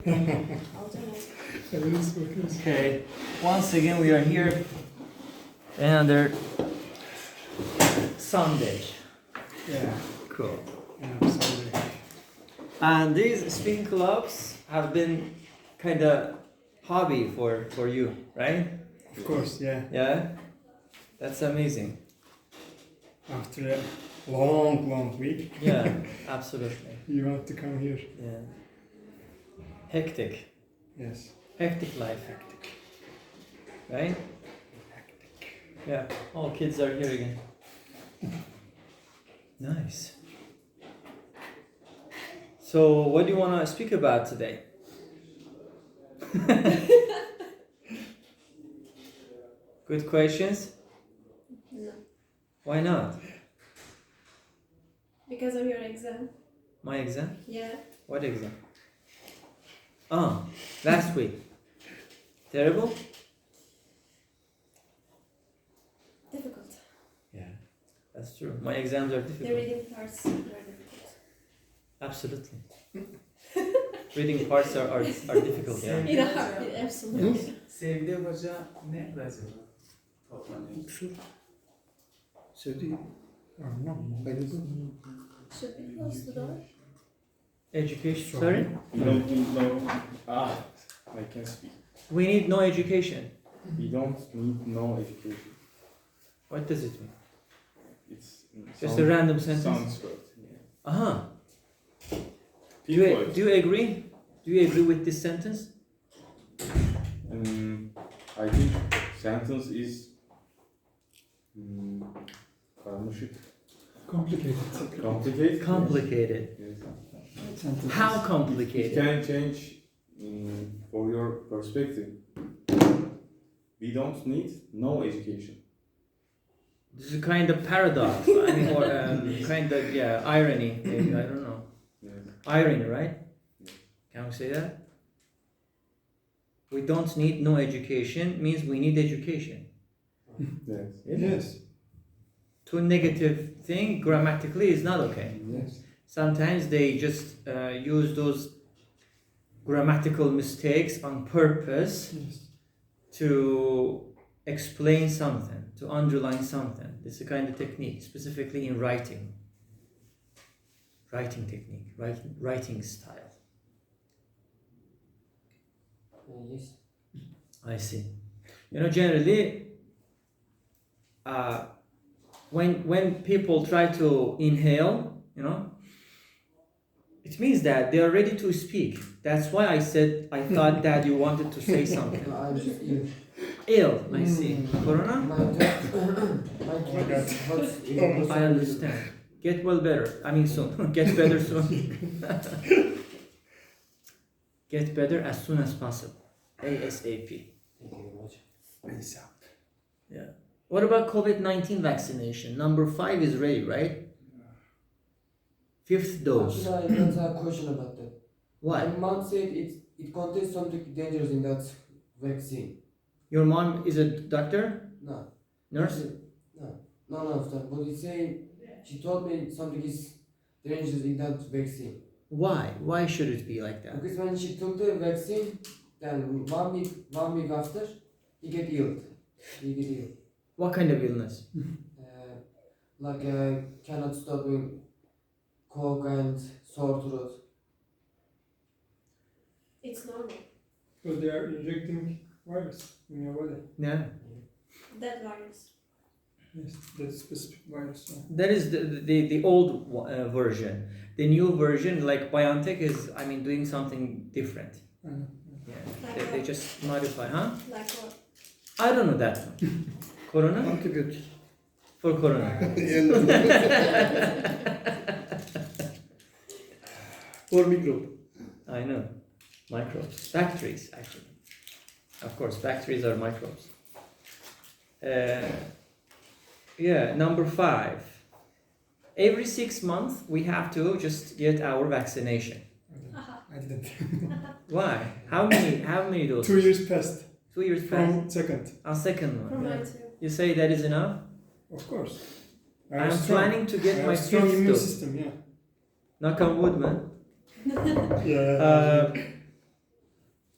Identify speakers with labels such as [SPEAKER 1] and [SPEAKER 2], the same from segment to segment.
[SPEAKER 1] Okay, once again we are here another Sunday.
[SPEAKER 2] Yeah,
[SPEAKER 1] Cool.
[SPEAKER 2] Sunday.
[SPEAKER 1] And these speaking clubs have been kind of hobby for you, right?
[SPEAKER 2] Of course, yeah.
[SPEAKER 1] Yeah, that's amazing.
[SPEAKER 2] After a long week,
[SPEAKER 1] Yeah, absolutely.
[SPEAKER 2] you want to come here.
[SPEAKER 1] Yeah, hectic life, right? Yeah, all kids are here again. Nice. So, what do you want to speak about today? Good questions?
[SPEAKER 3] No.
[SPEAKER 1] Why not?
[SPEAKER 3] Because of your exam.
[SPEAKER 1] My exam?
[SPEAKER 3] Yeah.
[SPEAKER 1] What exam? Oh, last week. Terrible?
[SPEAKER 3] Difficult.
[SPEAKER 1] Yeah, that's true. My exams are
[SPEAKER 3] The
[SPEAKER 1] difficult.
[SPEAKER 3] reading parts are difficult.
[SPEAKER 1] Absolutely. Reading parts are difficult, yeah.
[SPEAKER 3] Absolutely.
[SPEAKER 4] Sevgili Hoca nerede acaba toplanıyor?
[SPEAKER 2] Sevdi.
[SPEAKER 3] Should we close the door?
[SPEAKER 1] Education, sorry?
[SPEAKER 5] We don't need no. I can speak.
[SPEAKER 1] We need no education.
[SPEAKER 5] We don't need no education.
[SPEAKER 1] What does it mean?
[SPEAKER 5] It's
[SPEAKER 1] Just a random sentence?
[SPEAKER 5] Sounds good. Yeah.
[SPEAKER 1] Uh-huh. Do
[SPEAKER 5] People,
[SPEAKER 1] you agree? Do you agree with this sentence?
[SPEAKER 5] I think sentence is karmaşık.
[SPEAKER 2] Complicated.
[SPEAKER 1] Complicated.
[SPEAKER 5] Yes.
[SPEAKER 1] How
[SPEAKER 5] It
[SPEAKER 1] complicated?
[SPEAKER 5] can change for your perspective. We don't need no education.
[SPEAKER 1] This is kind of paradox, I mean, or kind of, yeah, irony, maybe, I don't know.
[SPEAKER 5] Yes.
[SPEAKER 1] Irony, right? Can we say that? We don't need no education means we need education.
[SPEAKER 5] Yes.
[SPEAKER 2] Yes.
[SPEAKER 1] Two negative thing grammatically is not okay.
[SPEAKER 2] Yes.
[SPEAKER 1] Sometimes they just use those grammatical mistakes on purpose
[SPEAKER 2] Yes.
[SPEAKER 1] to explain something, to underline something. This is a kind of technique, specifically in writing. Writing technique, writing style.
[SPEAKER 4] Yes.
[SPEAKER 1] I see. You know, generally, when people try to inhale, you know, it means that they are ready to speak. That's why I said I thought that you wanted to say something.
[SPEAKER 4] I'm just ill.
[SPEAKER 1] Ill, I see. Corona?
[SPEAKER 4] My throat is
[SPEAKER 1] I understand. Get well better. I mean soon. Get better soon. Get better as soon as possible. ASAP.
[SPEAKER 4] Thank you very much.
[SPEAKER 2] Meysam.
[SPEAKER 1] Yeah. What about COVID-19 vaccination? Number 5 is ready, right? 5th dose.
[SPEAKER 4] Actually, I got a question about that.
[SPEAKER 1] Why?
[SPEAKER 4] My mom said it contains something dangerous in that vaccine.
[SPEAKER 1] Your mom is a doctor?
[SPEAKER 4] No.
[SPEAKER 1] Nurse?
[SPEAKER 4] No, but it say she told me something is dangerous in that vaccine.
[SPEAKER 1] Why? Why should it be like that?
[SPEAKER 4] Because when she took the vaccine, then one week after, he get ill.
[SPEAKER 1] What kind of illness?
[SPEAKER 4] Cannot stop doing cough and sore throat.
[SPEAKER 3] It's normal.
[SPEAKER 2] So they are injecting virus in your body.
[SPEAKER 1] Yeah.
[SPEAKER 3] That virus.
[SPEAKER 2] Yes, that specific virus. Yeah.
[SPEAKER 1] That is the old version. The new version, like BioNTech, is, I mean, doing something different.
[SPEAKER 2] I know.
[SPEAKER 1] Yeah. They just modify, huh?
[SPEAKER 3] Like what?
[SPEAKER 1] I don't know that one. Corona?
[SPEAKER 2] Antibiotic.
[SPEAKER 1] For corona.
[SPEAKER 2] For microbe.
[SPEAKER 1] I know. Microbes. Bacteries, actually. Of course, bacteries are microbes. Yeah, number 5. Every 6 months, we have to just get our vaccination.
[SPEAKER 2] I didn't.
[SPEAKER 1] Why? How many doses?
[SPEAKER 2] 2 years passed
[SPEAKER 1] 2 years past.
[SPEAKER 2] from second.
[SPEAKER 1] A second
[SPEAKER 3] For
[SPEAKER 1] one.
[SPEAKER 3] mine too.
[SPEAKER 1] You say that is enough?
[SPEAKER 2] Of course.
[SPEAKER 1] I'm planning to get my
[SPEAKER 2] strong
[SPEAKER 1] 5th
[SPEAKER 2] immune
[SPEAKER 1] dose.
[SPEAKER 2] system. Yeah.
[SPEAKER 1] Knock on wood, man.
[SPEAKER 2] Yeah.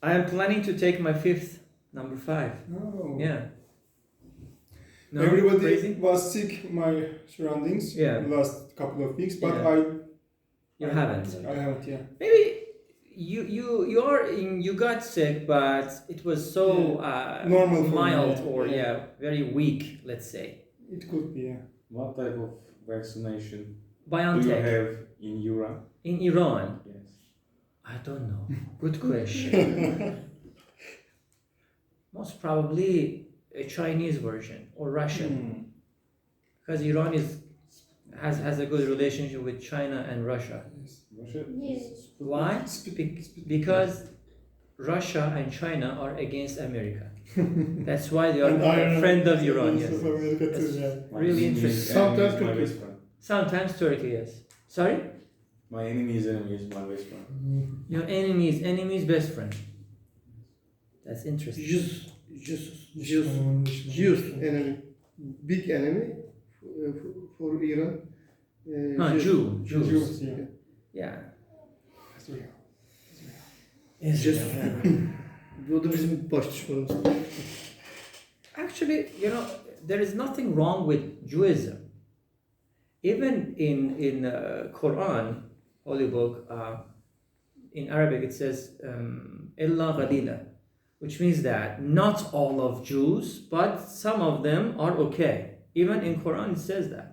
[SPEAKER 1] I am planning to take my fifth, number 5.
[SPEAKER 2] Oh.
[SPEAKER 1] Yeah. No,
[SPEAKER 2] Everybody
[SPEAKER 1] crazy?
[SPEAKER 2] was sick. My surroundings.
[SPEAKER 1] Yeah.
[SPEAKER 2] The last couple of weeks, but
[SPEAKER 1] Yeah. You
[SPEAKER 2] I
[SPEAKER 1] haven't.
[SPEAKER 2] I haven't. Yeah.
[SPEAKER 1] Maybe you got sick, but it was so
[SPEAKER 2] Normal for me,
[SPEAKER 1] mild
[SPEAKER 2] yeah.
[SPEAKER 1] or
[SPEAKER 2] Yeah.
[SPEAKER 1] very weak, let's say.
[SPEAKER 2] It could be. Yeah.
[SPEAKER 5] What type of vaccination do you
[SPEAKER 1] BioNTech
[SPEAKER 5] have in Iran?
[SPEAKER 1] in Iran.
[SPEAKER 5] Yes.
[SPEAKER 1] I don't know. Good question. Most probably a Chinese version or Russian, because Iran has a good relationship with China and Russia.
[SPEAKER 5] Russia?
[SPEAKER 3] Yes.
[SPEAKER 1] Why? Because Russia and China are against America. That's why they are a friend of Iran. Yes. That's really interesting.
[SPEAKER 5] Sometimes my best friend.
[SPEAKER 1] Sometimes Turkey. Yes. Sorry.
[SPEAKER 5] My enemy's enemy is my best friend.
[SPEAKER 1] Your enemy's best friend. That's interesting.
[SPEAKER 6] Jews enemy, big enemy for Iran.
[SPEAKER 1] Jews.
[SPEAKER 2] Jews, yeah.
[SPEAKER 1] Yeah.
[SPEAKER 6] Just bu da bizim baş düşmanımız.
[SPEAKER 1] Actually, there is nothing wrong with Judaism. Even in Quran, Holy Book, in Arabic it says "Illa Ghalila," which means that not all of Jews, but some of them are okay. Even in Quran it says that.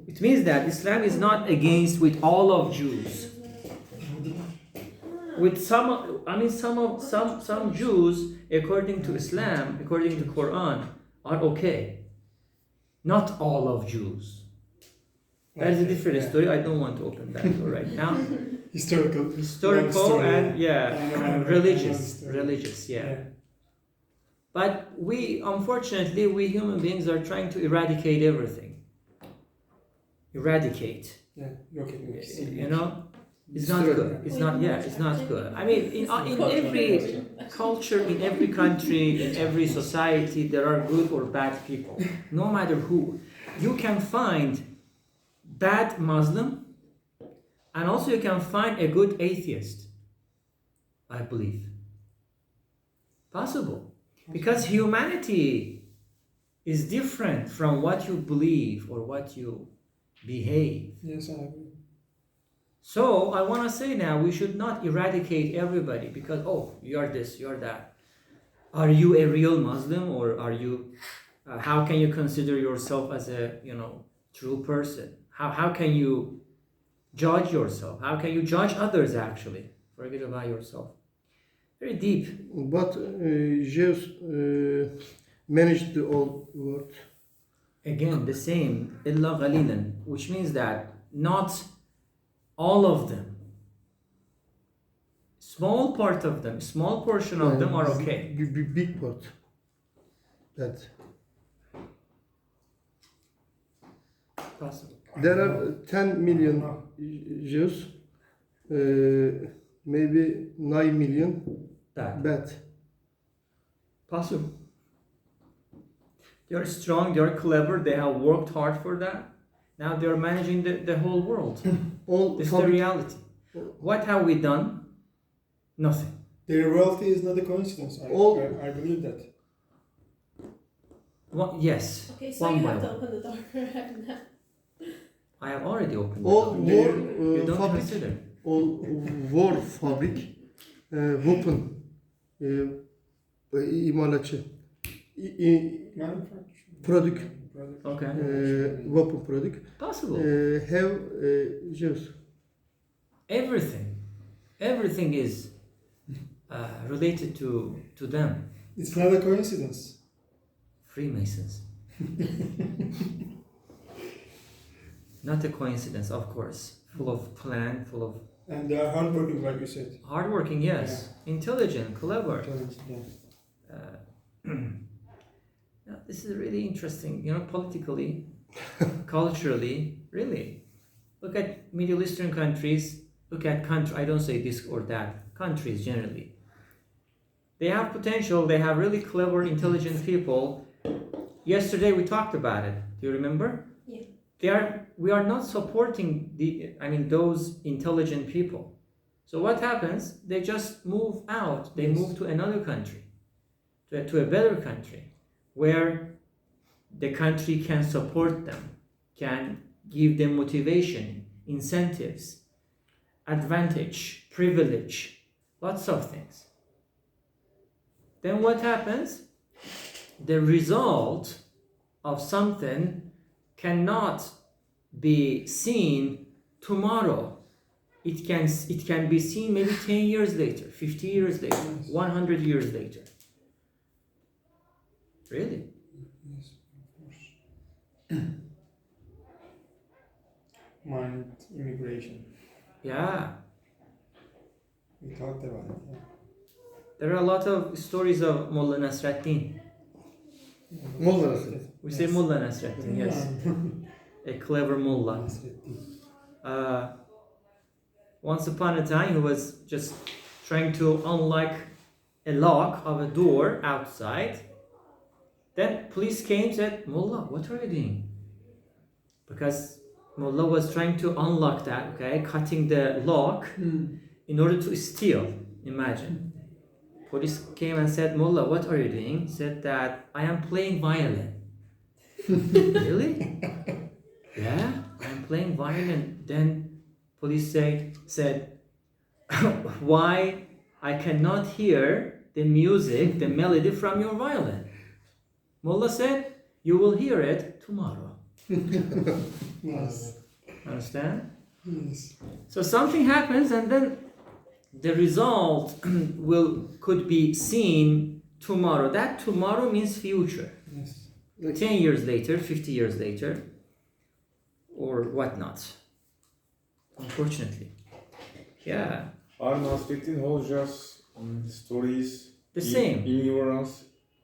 [SPEAKER 1] It means that Islam is not against with all of Jews. With some Jews, according to Islam, according to Quran, are okay. Not all of Jews. That is a different story. I don't want to open that door right now.
[SPEAKER 2] Historical
[SPEAKER 1] And religious, yeah.
[SPEAKER 2] Yeah.
[SPEAKER 1] But unfortunately, we human beings are trying to eradicate everything. Eradicate.
[SPEAKER 2] Yeah. Okay.
[SPEAKER 1] It's not good. It's not. Yeah, it's not good. I mean, in every culture, in every country, in every society, there are good or bad people. No matter who, you can find bad Muslim, and also you can find a good atheist. I believe. Possible, because humanity is different from what you believe or what you behave.
[SPEAKER 2] Yes, I agree.
[SPEAKER 1] So I want to say now, we should not eradicate everybody because, you're this, you're that. Are you a real Muslim, or are you, how can you consider yourself as a, true person? How can you judge yourself? How can you judge others actually? Forget about yourself. Very deep.
[SPEAKER 6] But Jews managed the whole world.
[SPEAKER 1] Again, the same, illa ghalilan, which means that not all of them. Small part of them, small portion of them are okay.
[SPEAKER 6] Big part. That.
[SPEAKER 1] Possible.
[SPEAKER 6] There are 10 million Jews, maybe 9 million bad.
[SPEAKER 1] Possible. They are strong, they are clever, they have worked hard for that. Now they are managing the whole world. This is the reality. What have we done? Nothing.
[SPEAKER 2] Their wealthy is not a coincidence. I believe that.
[SPEAKER 1] Yes.
[SPEAKER 3] Okay, so
[SPEAKER 1] one
[SPEAKER 3] you
[SPEAKER 1] by
[SPEAKER 3] have to
[SPEAKER 1] one.
[SPEAKER 3] open the door right now.
[SPEAKER 1] I have already opened the
[SPEAKER 6] All
[SPEAKER 1] door.
[SPEAKER 6] war
[SPEAKER 1] You don't
[SPEAKER 6] fabric,
[SPEAKER 1] consider.
[SPEAKER 6] all war fabric, weapon, imalatçı, product,
[SPEAKER 1] Okay.
[SPEAKER 6] weapon product,
[SPEAKER 1] Possible.
[SPEAKER 6] have Jews.
[SPEAKER 1] Everything is related to them.
[SPEAKER 2] It's not a coincidence.
[SPEAKER 1] Freemasons. Not a coincidence, of course. Full of plan, full of
[SPEAKER 2] And they are hardworking, like you said.
[SPEAKER 1] hardworking, yes. Intelligent, clever.
[SPEAKER 2] Yeah.
[SPEAKER 1] Yeah, this is really interesting, politically, culturally, really. Look at Middle Eastern countries, I don't say this or that, countries generally. They have potential, they have really clever, intelligent people. Yesterday we talked about it, do you remember?
[SPEAKER 3] Yeah.
[SPEAKER 1] We are not supporting those intelligent people. So what happens? They just move out. They move to another country, to a better country, where the country can support them, can give them motivation, incentives, advantage, privilege, lots of things. Then what happens? The result of something cannot be seen tomorrow. It can be seen maybe 10 years later, 50 years later, 100 years later. Really?
[SPEAKER 2] Yes, of course. Mind immigration.
[SPEAKER 1] Yeah.
[SPEAKER 2] We talked about it. Yeah.
[SPEAKER 1] There are a lot of stories of Mullah Nasruddin.
[SPEAKER 6] Mullah Nasruddin.
[SPEAKER 1] We say Mullah Nasruddin, yes. A clever mullah. Once upon a time, he was just trying to unlock a lock of a door outside. Then police came and said, Mullah, what are you doing? Because Mullah was trying to unlock that, okay, cutting the lock in order to steal. Imagine. Police came and said, Mullah, what are you doing? He said that I am playing violin. Really? Yeah, I'm playing violin. Then police said, why I cannot hear the music, the melody from your violin? Mullah said, you will hear it tomorrow.
[SPEAKER 2] Yes.
[SPEAKER 1] Understand?
[SPEAKER 2] Yes.
[SPEAKER 1] So something happens and then the result could be seen tomorrow. That tomorrow means future.
[SPEAKER 2] Yes.
[SPEAKER 1] 10 years later, 50 years later, or whatnot. Unfortunately. Yeah.
[SPEAKER 5] Are Nasreddin Hoca's stories
[SPEAKER 1] The same.
[SPEAKER 5] in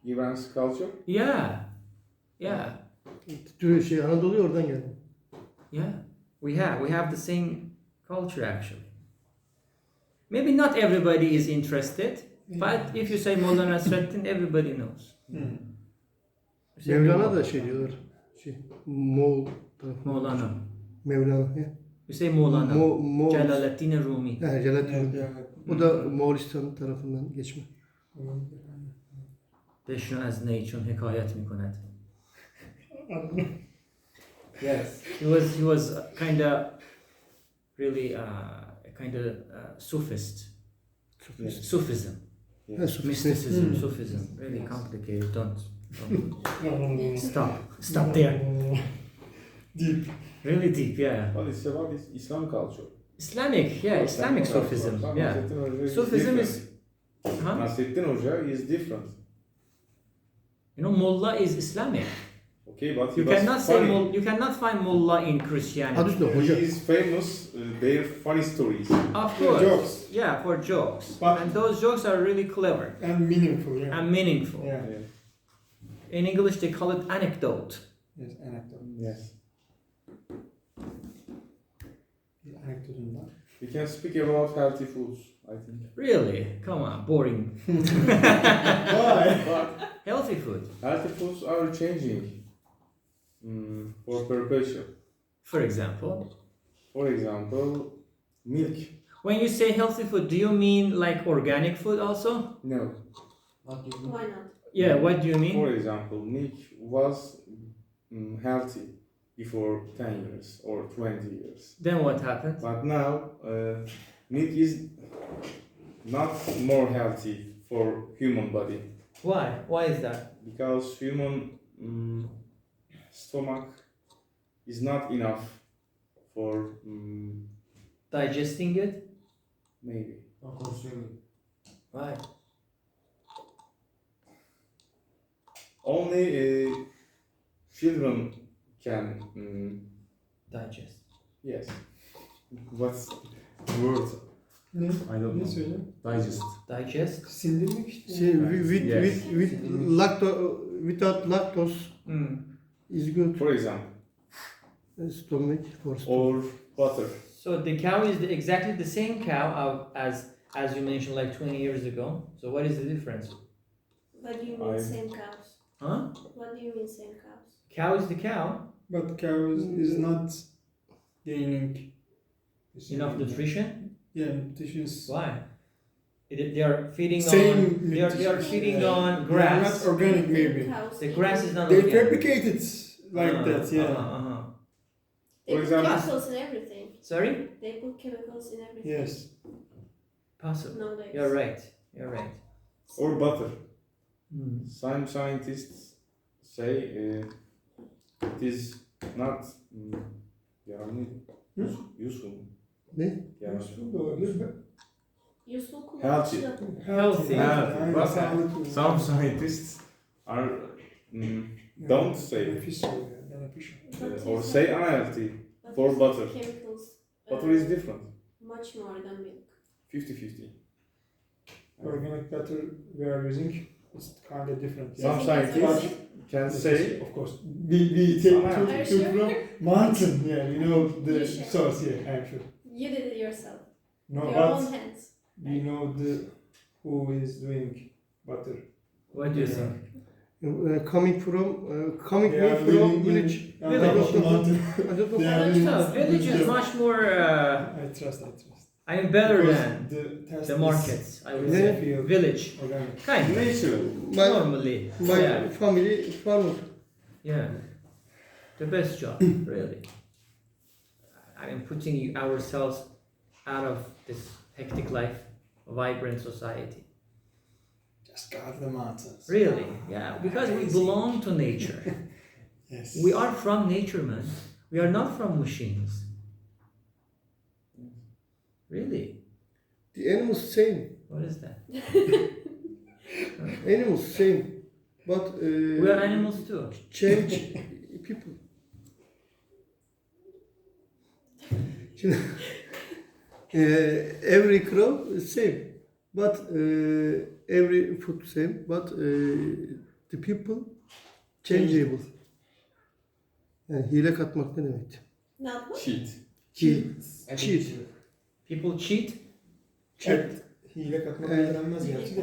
[SPEAKER 5] Iran's culture?
[SPEAKER 1] Yeah. Yeah.
[SPEAKER 6] Anadolu'ya oradan geldi.
[SPEAKER 1] Yeah. We have the same culture actually. Maybe not everybody is interested, but if you say Mullah Nasreddin, everybody knows. You say
[SPEAKER 6] Mevlana da şey diyorlar. Moğol tarafı.
[SPEAKER 1] Maulana.
[SPEAKER 6] Mevlana. Ya.
[SPEAKER 1] You say Maulana.
[SPEAKER 6] Moğol.
[SPEAKER 1] Celaleddin Rumi.
[SPEAKER 6] Ha, Celalettin.
[SPEAKER 2] Evet.
[SPEAKER 6] O da Moğolistan tarafından geçme.
[SPEAKER 1] بشنو از نیچون حکایت میکند. Yes, he was kind of really a kind of Sufist.
[SPEAKER 5] Yes.
[SPEAKER 1] Sufism,
[SPEAKER 6] Ha,
[SPEAKER 1] mysticism, Sufism, really complicated. Don't stop there.
[SPEAKER 2] Deep.
[SPEAKER 1] Really deep, yeah.
[SPEAKER 5] But it's about Islam culture.
[SPEAKER 1] Islamic, yeah, Islamic Sufism, yeah. Sufism is, huh?
[SPEAKER 5] Nasreddin Hoca is different.
[SPEAKER 1] You know, Mullah is Islamic.
[SPEAKER 5] Okay, but he
[SPEAKER 1] You
[SPEAKER 5] was
[SPEAKER 1] cannot say
[SPEAKER 5] funny.
[SPEAKER 1] you cannot find Mullah in
[SPEAKER 6] Adı
[SPEAKER 1] Christianity.
[SPEAKER 6] üstünde
[SPEAKER 5] He
[SPEAKER 6] hoca.
[SPEAKER 5] is famous, their funny stories.
[SPEAKER 1] Of course,
[SPEAKER 2] jokes.
[SPEAKER 1] yeah, for jokes,
[SPEAKER 2] But-
[SPEAKER 1] and those jokes are really clever
[SPEAKER 2] And meaningful, yeah.
[SPEAKER 1] and meaningful.
[SPEAKER 2] Yeah.
[SPEAKER 1] In English, they call it anecdote.
[SPEAKER 2] Yes, anecdote.
[SPEAKER 5] Yes.
[SPEAKER 2] Bir anekdotunda.
[SPEAKER 5] We can speak about healthy foods, I think.
[SPEAKER 1] Really? Come on, boring.
[SPEAKER 2] Why?
[SPEAKER 5] But
[SPEAKER 1] Healthy food,
[SPEAKER 5] healthy foods are changing for perpetual.
[SPEAKER 1] for example.
[SPEAKER 5] For example, milk.
[SPEAKER 1] When you say healthy food, do you mean like organic food also?
[SPEAKER 5] No.
[SPEAKER 4] What do you mean?
[SPEAKER 3] Why not?
[SPEAKER 1] Yeah, what do you mean?
[SPEAKER 5] For example, milk was healthy before 10 years or 20 years.
[SPEAKER 1] Then what happened?
[SPEAKER 5] But now, milk is not more healthy for human body
[SPEAKER 1] Why? Why is that?
[SPEAKER 5] because human stomach is not enough for
[SPEAKER 1] Digesting it?
[SPEAKER 5] maybe.
[SPEAKER 4] Or consuming.
[SPEAKER 1] Why?
[SPEAKER 5] Only children can
[SPEAKER 1] Digest.
[SPEAKER 5] yes. What's the word?
[SPEAKER 2] Ne?
[SPEAKER 5] I don't
[SPEAKER 2] Ne
[SPEAKER 5] know.
[SPEAKER 2] söyle?
[SPEAKER 5] Digest.
[SPEAKER 1] Digest?
[SPEAKER 2] Sindirmek işte.
[SPEAKER 6] Şey,
[SPEAKER 5] Yes.
[SPEAKER 6] without lactose
[SPEAKER 1] Mm.
[SPEAKER 6] is good.
[SPEAKER 5] For example,
[SPEAKER 6] Stomach for stomach.
[SPEAKER 5] or butter.
[SPEAKER 1] So the cow is exactly the same cow as you mentioned like 20 years ago. So what is the difference?
[SPEAKER 3] What do you mean
[SPEAKER 5] I-
[SPEAKER 3] same cows?
[SPEAKER 1] Huh?
[SPEAKER 3] What do you mean same cows?
[SPEAKER 1] Cow is the cow.
[SPEAKER 2] But cows is not gaining
[SPEAKER 1] Enough nutrition.
[SPEAKER 6] Yeah, nutritious.
[SPEAKER 1] Why? They are feeding
[SPEAKER 6] Same
[SPEAKER 1] on. They are
[SPEAKER 6] nutrition.
[SPEAKER 1] feeding on
[SPEAKER 6] They are
[SPEAKER 1] grass.
[SPEAKER 6] not organic, maybe.
[SPEAKER 3] Cows
[SPEAKER 1] The
[SPEAKER 3] eat
[SPEAKER 1] grass
[SPEAKER 3] it.
[SPEAKER 1] is not
[SPEAKER 6] They
[SPEAKER 1] organic.
[SPEAKER 6] fabricate it like that, yeah.
[SPEAKER 3] They
[SPEAKER 5] For
[SPEAKER 3] put
[SPEAKER 5] example-
[SPEAKER 3] chemicals in everything.
[SPEAKER 1] Sorry?
[SPEAKER 3] They put chemicals in everything.
[SPEAKER 6] Yes.
[SPEAKER 1] Possible.
[SPEAKER 3] Nowadays.
[SPEAKER 1] You're right. You're right.
[SPEAKER 5] Or butter.
[SPEAKER 1] Hmm.
[SPEAKER 5] Some scientists say it is not yararlı, useful.
[SPEAKER 6] Ne?
[SPEAKER 5] Yararlı.
[SPEAKER 6] Useful da olabilir mi?
[SPEAKER 3] Useful kullanışlı.
[SPEAKER 5] Healthy.
[SPEAKER 1] Healthy.
[SPEAKER 6] Aynen,
[SPEAKER 5] But
[SPEAKER 6] sağlıklı.
[SPEAKER 5] some scientists are don't say
[SPEAKER 6] Beneficial, yeah, beneficial.
[SPEAKER 3] But
[SPEAKER 5] or
[SPEAKER 3] it's
[SPEAKER 5] say
[SPEAKER 3] not-
[SPEAKER 5] unhealthy.
[SPEAKER 3] but
[SPEAKER 5] for
[SPEAKER 3] it's
[SPEAKER 5] butter.
[SPEAKER 3] Chemicals.
[SPEAKER 5] Butter is different.
[SPEAKER 3] Much more than milk.
[SPEAKER 5] 50-50.
[SPEAKER 6] Organic butter we are using is kind of different.
[SPEAKER 5] Some
[SPEAKER 3] Yes,
[SPEAKER 5] scientists
[SPEAKER 3] yes,
[SPEAKER 5] can
[SPEAKER 6] This
[SPEAKER 5] say
[SPEAKER 6] is, of course, we take
[SPEAKER 5] Some
[SPEAKER 6] to
[SPEAKER 3] Are you
[SPEAKER 6] from
[SPEAKER 3] sure?
[SPEAKER 6] mountain. Yeah, you know the
[SPEAKER 3] You sure?
[SPEAKER 6] source. Yeah, I'm sure.
[SPEAKER 3] You did it yourself.
[SPEAKER 6] No,
[SPEAKER 3] Your
[SPEAKER 6] but
[SPEAKER 3] own hands.
[SPEAKER 6] we know who is doing butter.
[SPEAKER 1] What do you think?
[SPEAKER 7] Coming from
[SPEAKER 6] They are living
[SPEAKER 7] village.
[SPEAKER 6] in
[SPEAKER 1] Village.
[SPEAKER 6] mountain.
[SPEAKER 7] I don't know.
[SPEAKER 6] They are
[SPEAKER 1] No,
[SPEAKER 6] living-
[SPEAKER 1] village is much more.
[SPEAKER 6] I trust.
[SPEAKER 1] I mean, better
[SPEAKER 6] Because
[SPEAKER 1] than
[SPEAKER 6] test
[SPEAKER 1] the
[SPEAKER 6] is
[SPEAKER 1] markets. I would
[SPEAKER 7] Yeah.
[SPEAKER 1] say village.
[SPEAKER 6] organic.
[SPEAKER 1] Kind of.
[SPEAKER 5] natural.
[SPEAKER 1] Normally.
[SPEAKER 7] My
[SPEAKER 1] Yeah.
[SPEAKER 7] family farmer.
[SPEAKER 1] Yeah. The best job, really. I mean, putting ourselves out of this hectic life, vibrant society.
[SPEAKER 6] Just guard the mountains.
[SPEAKER 1] Really, yeah, because we belong to nature.
[SPEAKER 6] Yes.
[SPEAKER 1] We are from nature, man. We are not from machines. Really?
[SPEAKER 7] The animals same.
[SPEAKER 1] What is that?
[SPEAKER 7] Animals same. But
[SPEAKER 1] We are animals too.
[SPEAKER 7] change people. Şimdi, every crow is same, but every food same, but the people changeable. Yani hile katmak ne demekti?
[SPEAKER 3] Ne yapmak?
[SPEAKER 5] Cheat.
[SPEAKER 7] Cheat.
[SPEAKER 1] People cheat.
[SPEAKER 6] Evet. Hile katmak denmez gerçi de.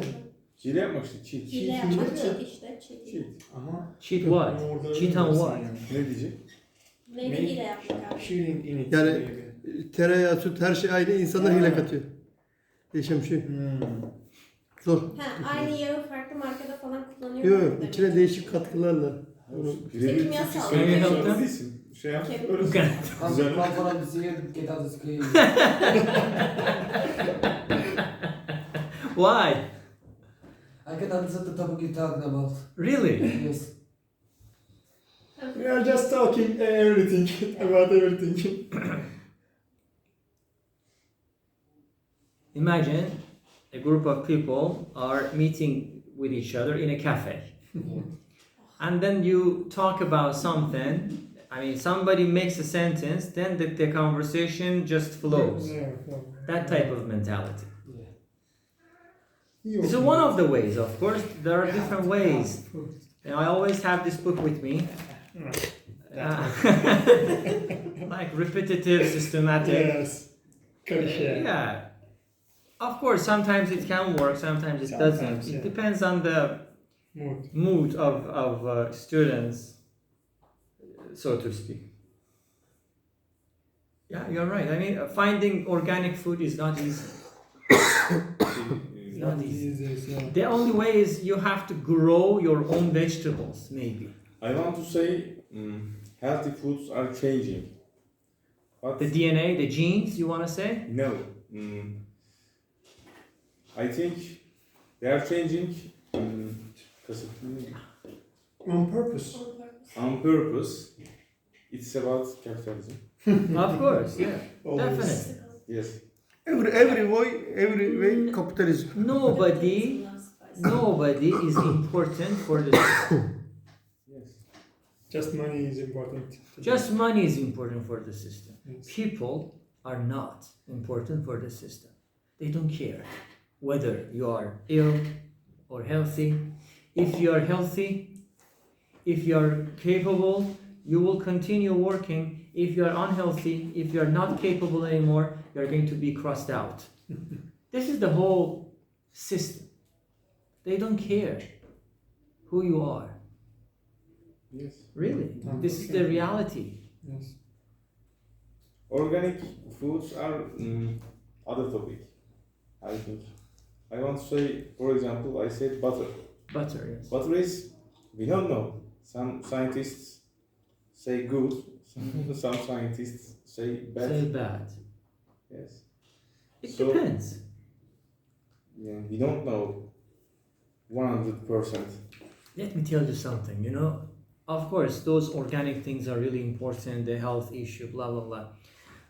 [SPEAKER 5] Hile yapmak işte cheat.
[SPEAKER 3] Hile yapmak cheat işte. Cheat.
[SPEAKER 5] Cheat.
[SPEAKER 6] Ama
[SPEAKER 1] Cheat what?
[SPEAKER 6] orada
[SPEAKER 1] Cheat on
[SPEAKER 6] olmasın
[SPEAKER 1] what?
[SPEAKER 6] yani.
[SPEAKER 5] Ne diyecek?
[SPEAKER 3] Neydi hile yapmak abi?
[SPEAKER 6] Cheating in it.
[SPEAKER 7] Yani-
[SPEAKER 6] maybe.
[SPEAKER 7] Tereyağı, süt, her şey aynı. İnsanlar hile katıyor. Değişen bir şey. Zor.
[SPEAKER 3] Ha, aynı yağı farklı markada falan kullanıyor.
[SPEAKER 7] Yok, içine değişik katkılarla.
[SPEAKER 5] Birebir
[SPEAKER 3] Kimyasal.
[SPEAKER 5] Türkçe söylemek
[SPEAKER 1] Can you
[SPEAKER 5] zorunda
[SPEAKER 1] help
[SPEAKER 5] değilsin. Şey yap.
[SPEAKER 3] Kim?
[SPEAKER 5] Öyle
[SPEAKER 1] Okay.
[SPEAKER 5] Güzel.
[SPEAKER 4] Come for this year, get out the screen.
[SPEAKER 1] Why?
[SPEAKER 4] I can understand the topic you're talking about.
[SPEAKER 1] Really?
[SPEAKER 4] Yes.
[SPEAKER 6] We are just talking everything about everything.
[SPEAKER 1] Imagine a group of people are meeting with each other in a cafe. And then you talk about something. I mean, somebody makes a sentence, then the conversation just flows.
[SPEAKER 6] Yeah,
[SPEAKER 1] That type of mentality.
[SPEAKER 6] yeah.
[SPEAKER 1] This is one of the ways, of course. There are different ways. And I always have this book with me. Like repetitive, systematic.
[SPEAKER 6] Yes. Karışık.
[SPEAKER 1] Yeah. Of course, sometimes it can work, sometimes it doesn't.
[SPEAKER 6] Sometimes,
[SPEAKER 1] It
[SPEAKER 6] yeah.
[SPEAKER 1] depends on the
[SPEAKER 6] Mood.
[SPEAKER 1] mood of students, so to speak. Yeah, you're right. I mean, finding organic food is not easy. It's not easy.
[SPEAKER 6] Yeah.
[SPEAKER 1] The only way is you have to grow your own vegetables, maybe.
[SPEAKER 5] I want to say healthy foods are changing. But
[SPEAKER 1] The DNA, the genes, you want to say?
[SPEAKER 5] no. I think they are changing
[SPEAKER 6] On purpose.
[SPEAKER 5] on purpose. It's about capitalism.
[SPEAKER 1] Of course, yeah,
[SPEAKER 6] Always.
[SPEAKER 1] definitely.
[SPEAKER 5] Yes.
[SPEAKER 7] Every way kapitalizm.
[SPEAKER 1] Nobody is important for the system.
[SPEAKER 5] Yes.
[SPEAKER 6] Just money is important.
[SPEAKER 1] Just money is important for the system.
[SPEAKER 6] Yes.
[SPEAKER 1] People are not important for the system. They don't care whether you are ill or healthy. If you are healthy, if you are capable, you will continue working. If you are unhealthy, if you are not capable anymore, you are going to be crossed out. This is the whole system. They don't care who you are.
[SPEAKER 5] Yes.
[SPEAKER 1] Really. This is the reality.
[SPEAKER 6] Yes.
[SPEAKER 5] Organic foods are other topic. I think I want to say, for example, I said butter.
[SPEAKER 1] Butter, yes.
[SPEAKER 5] Butter is, we don't know. Some scientists say good. Some scientists say bad.
[SPEAKER 1] Say bad.
[SPEAKER 5] Yes.
[SPEAKER 1] It
[SPEAKER 5] So-
[SPEAKER 1] depends.
[SPEAKER 5] Yeah, we don't know 100%.
[SPEAKER 1] Let me tell you something, you know, of course, those organic things are really important, the health issue, blah, blah, blah.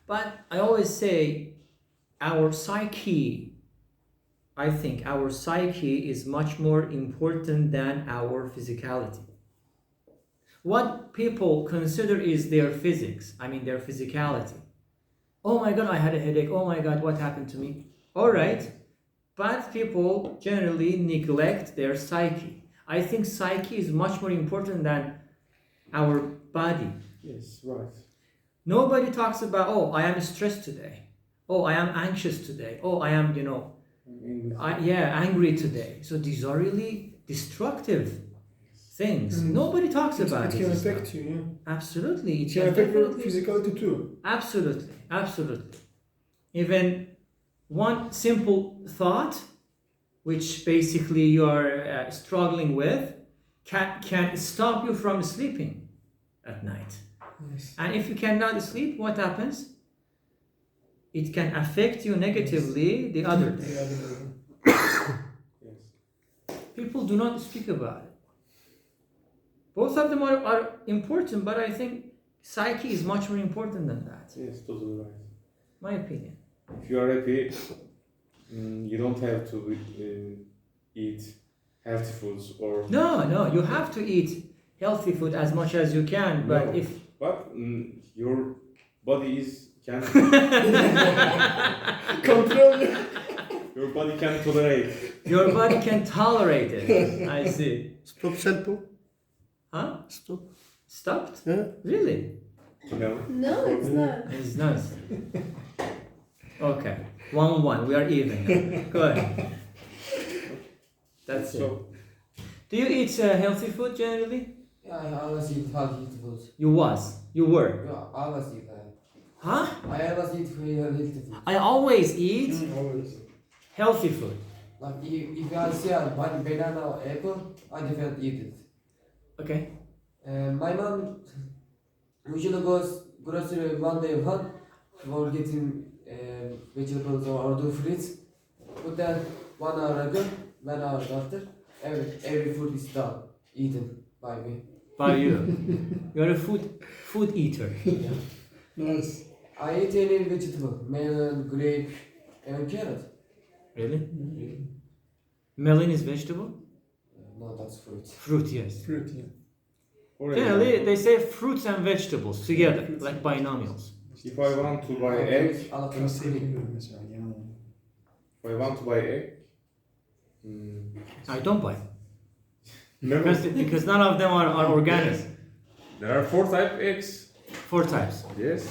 [SPEAKER 1] But I always say our psyche, I think our psyche is much more important than our physicality. What people consider is their physics, I mean their physicality. Oh my God, I had a headache. Oh my God, what happened to me? All right, but people generally neglect their psyche. I think psyche is much more important than our body.
[SPEAKER 5] Yes, right.
[SPEAKER 1] Nobody talks about, oh, I am stressed today. Oh, I am anxious today. Oh, I am, angry today. So these are really destructive things.
[SPEAKER 6] Mm.
[SPEAKER 1] Nobody talks about
[SPEAKER 6] It can
[SPEAKER 1] this stuff.
[SPEAKER 6] affect you, yeah.
[SPEAKER 1] Absolutely.
[SPEAKER 6] It can affect your
[SPEAKER 1] definitely-
[SPEAKER 6] physicality too.
[SPEAKER 1] Absolutely, absolutely. Even one simple thought, which basically you are struggling with, can stop you from sleeping at night.
[SPEAKER 6] Yes.
[SPEAKER 1] And if you cannot sleep, what happens? It can affect you negatively the other day.
[SPEAKER 6] The other way.
[SPEAKER 5] Yes.
[SPEAKER 1] People do not speak about it. Both of them are important, but I think psyche is much more important than that.
[SPEAKER 5] Yes, totally right.
[SPEAKER 1] My opinion.
[SPEAKER 5] If you are happy, you don't have to eat healthy foods or.
[SPEAKER 1] No, you have to eat healthy food as much as you can, but
[SPEAKER 5] No.
[SPEAKER 1] if
[SPEAKER 5] But your body can
[SPEAKER 6] Control you.
[SPEAKER 5] your body can tolerate.
[SPEAKER 1] your body can tolerate it. I see.
[SPEAKER 7] Stop shampoo.
[SPEAKER 1] Huh?
[SPEAKER 7] Stop.
[SPEAKER 1] Stopped?
[SPEAKER 7] Yeah.
[SPEAKER 1] Really?
[SPEAKER 5] No.
[SPEAKER 3] No, it's not.
[SPEAKER 1] It's nice. Okay. 1-1. We are even now. Go ahead. That's it.
[SPEAKER 5] So
[SPEAKER 1] Do you eat healthy food generally?
[SPEAKER 4] Yeah, I always eat healthy food.
[SPEAKER 1] You were.
[SPEAKER 4] Yeah, I always eat that.
[SPEAKER 1] Huh?
[SPEAKER 4] I always eat healthy food.
[SPEAKER 1] I always eat
[SPEAKER 6] Always.
[SPEAKER 1] healthy food.
[SPEAKER 4] Like if I see a banana or apple, I definitely eat it.
[SPEAKER 1] Okay.
[SPEAKER 4] My mom usually goes grocery one day one for getting vegetables or other fruits. But then 1 hour ago, 1 hour after, every food is done, eaten by me.
[SPEAKER 1] By you. You're a food eater.
[SPEAKER 6] Nice.
[SPEAKER 4] I eat any vegetable, melon, grape, and carrot.
[SPEAKER 1] Really? Melon is vegetable?
[SPEAKER 4] No, that's fruit.
[SPEAKER 1] Fruit, yes.
[SPEAKER 6] Fruit, yeah.
[SPEAKER 5] for
[SPEAKER 1] Generally,
[SPEAKER 5] example,
[SPEAKER 1] they say fruits and vegetables together, like binomials.
[SPEAKER 5] if I want to buy egg,
[SPEAKER 4] A lot
[SPEAKER 6] Ben
[SPEAKER 4] of
[SPEAKER 6] sevmiyorum mesela ya.
[SPEAKER 5] if I want to buy egg,
[SPEAKER 1] I don't buy
[SPEAKER 5] no.
[SPEAKER 1] because none of them are organic.
[SPEAKER 5] There are 4 type eggs.
[SPEAKER 1] 4 types:
[SPEAKER 5] Yes.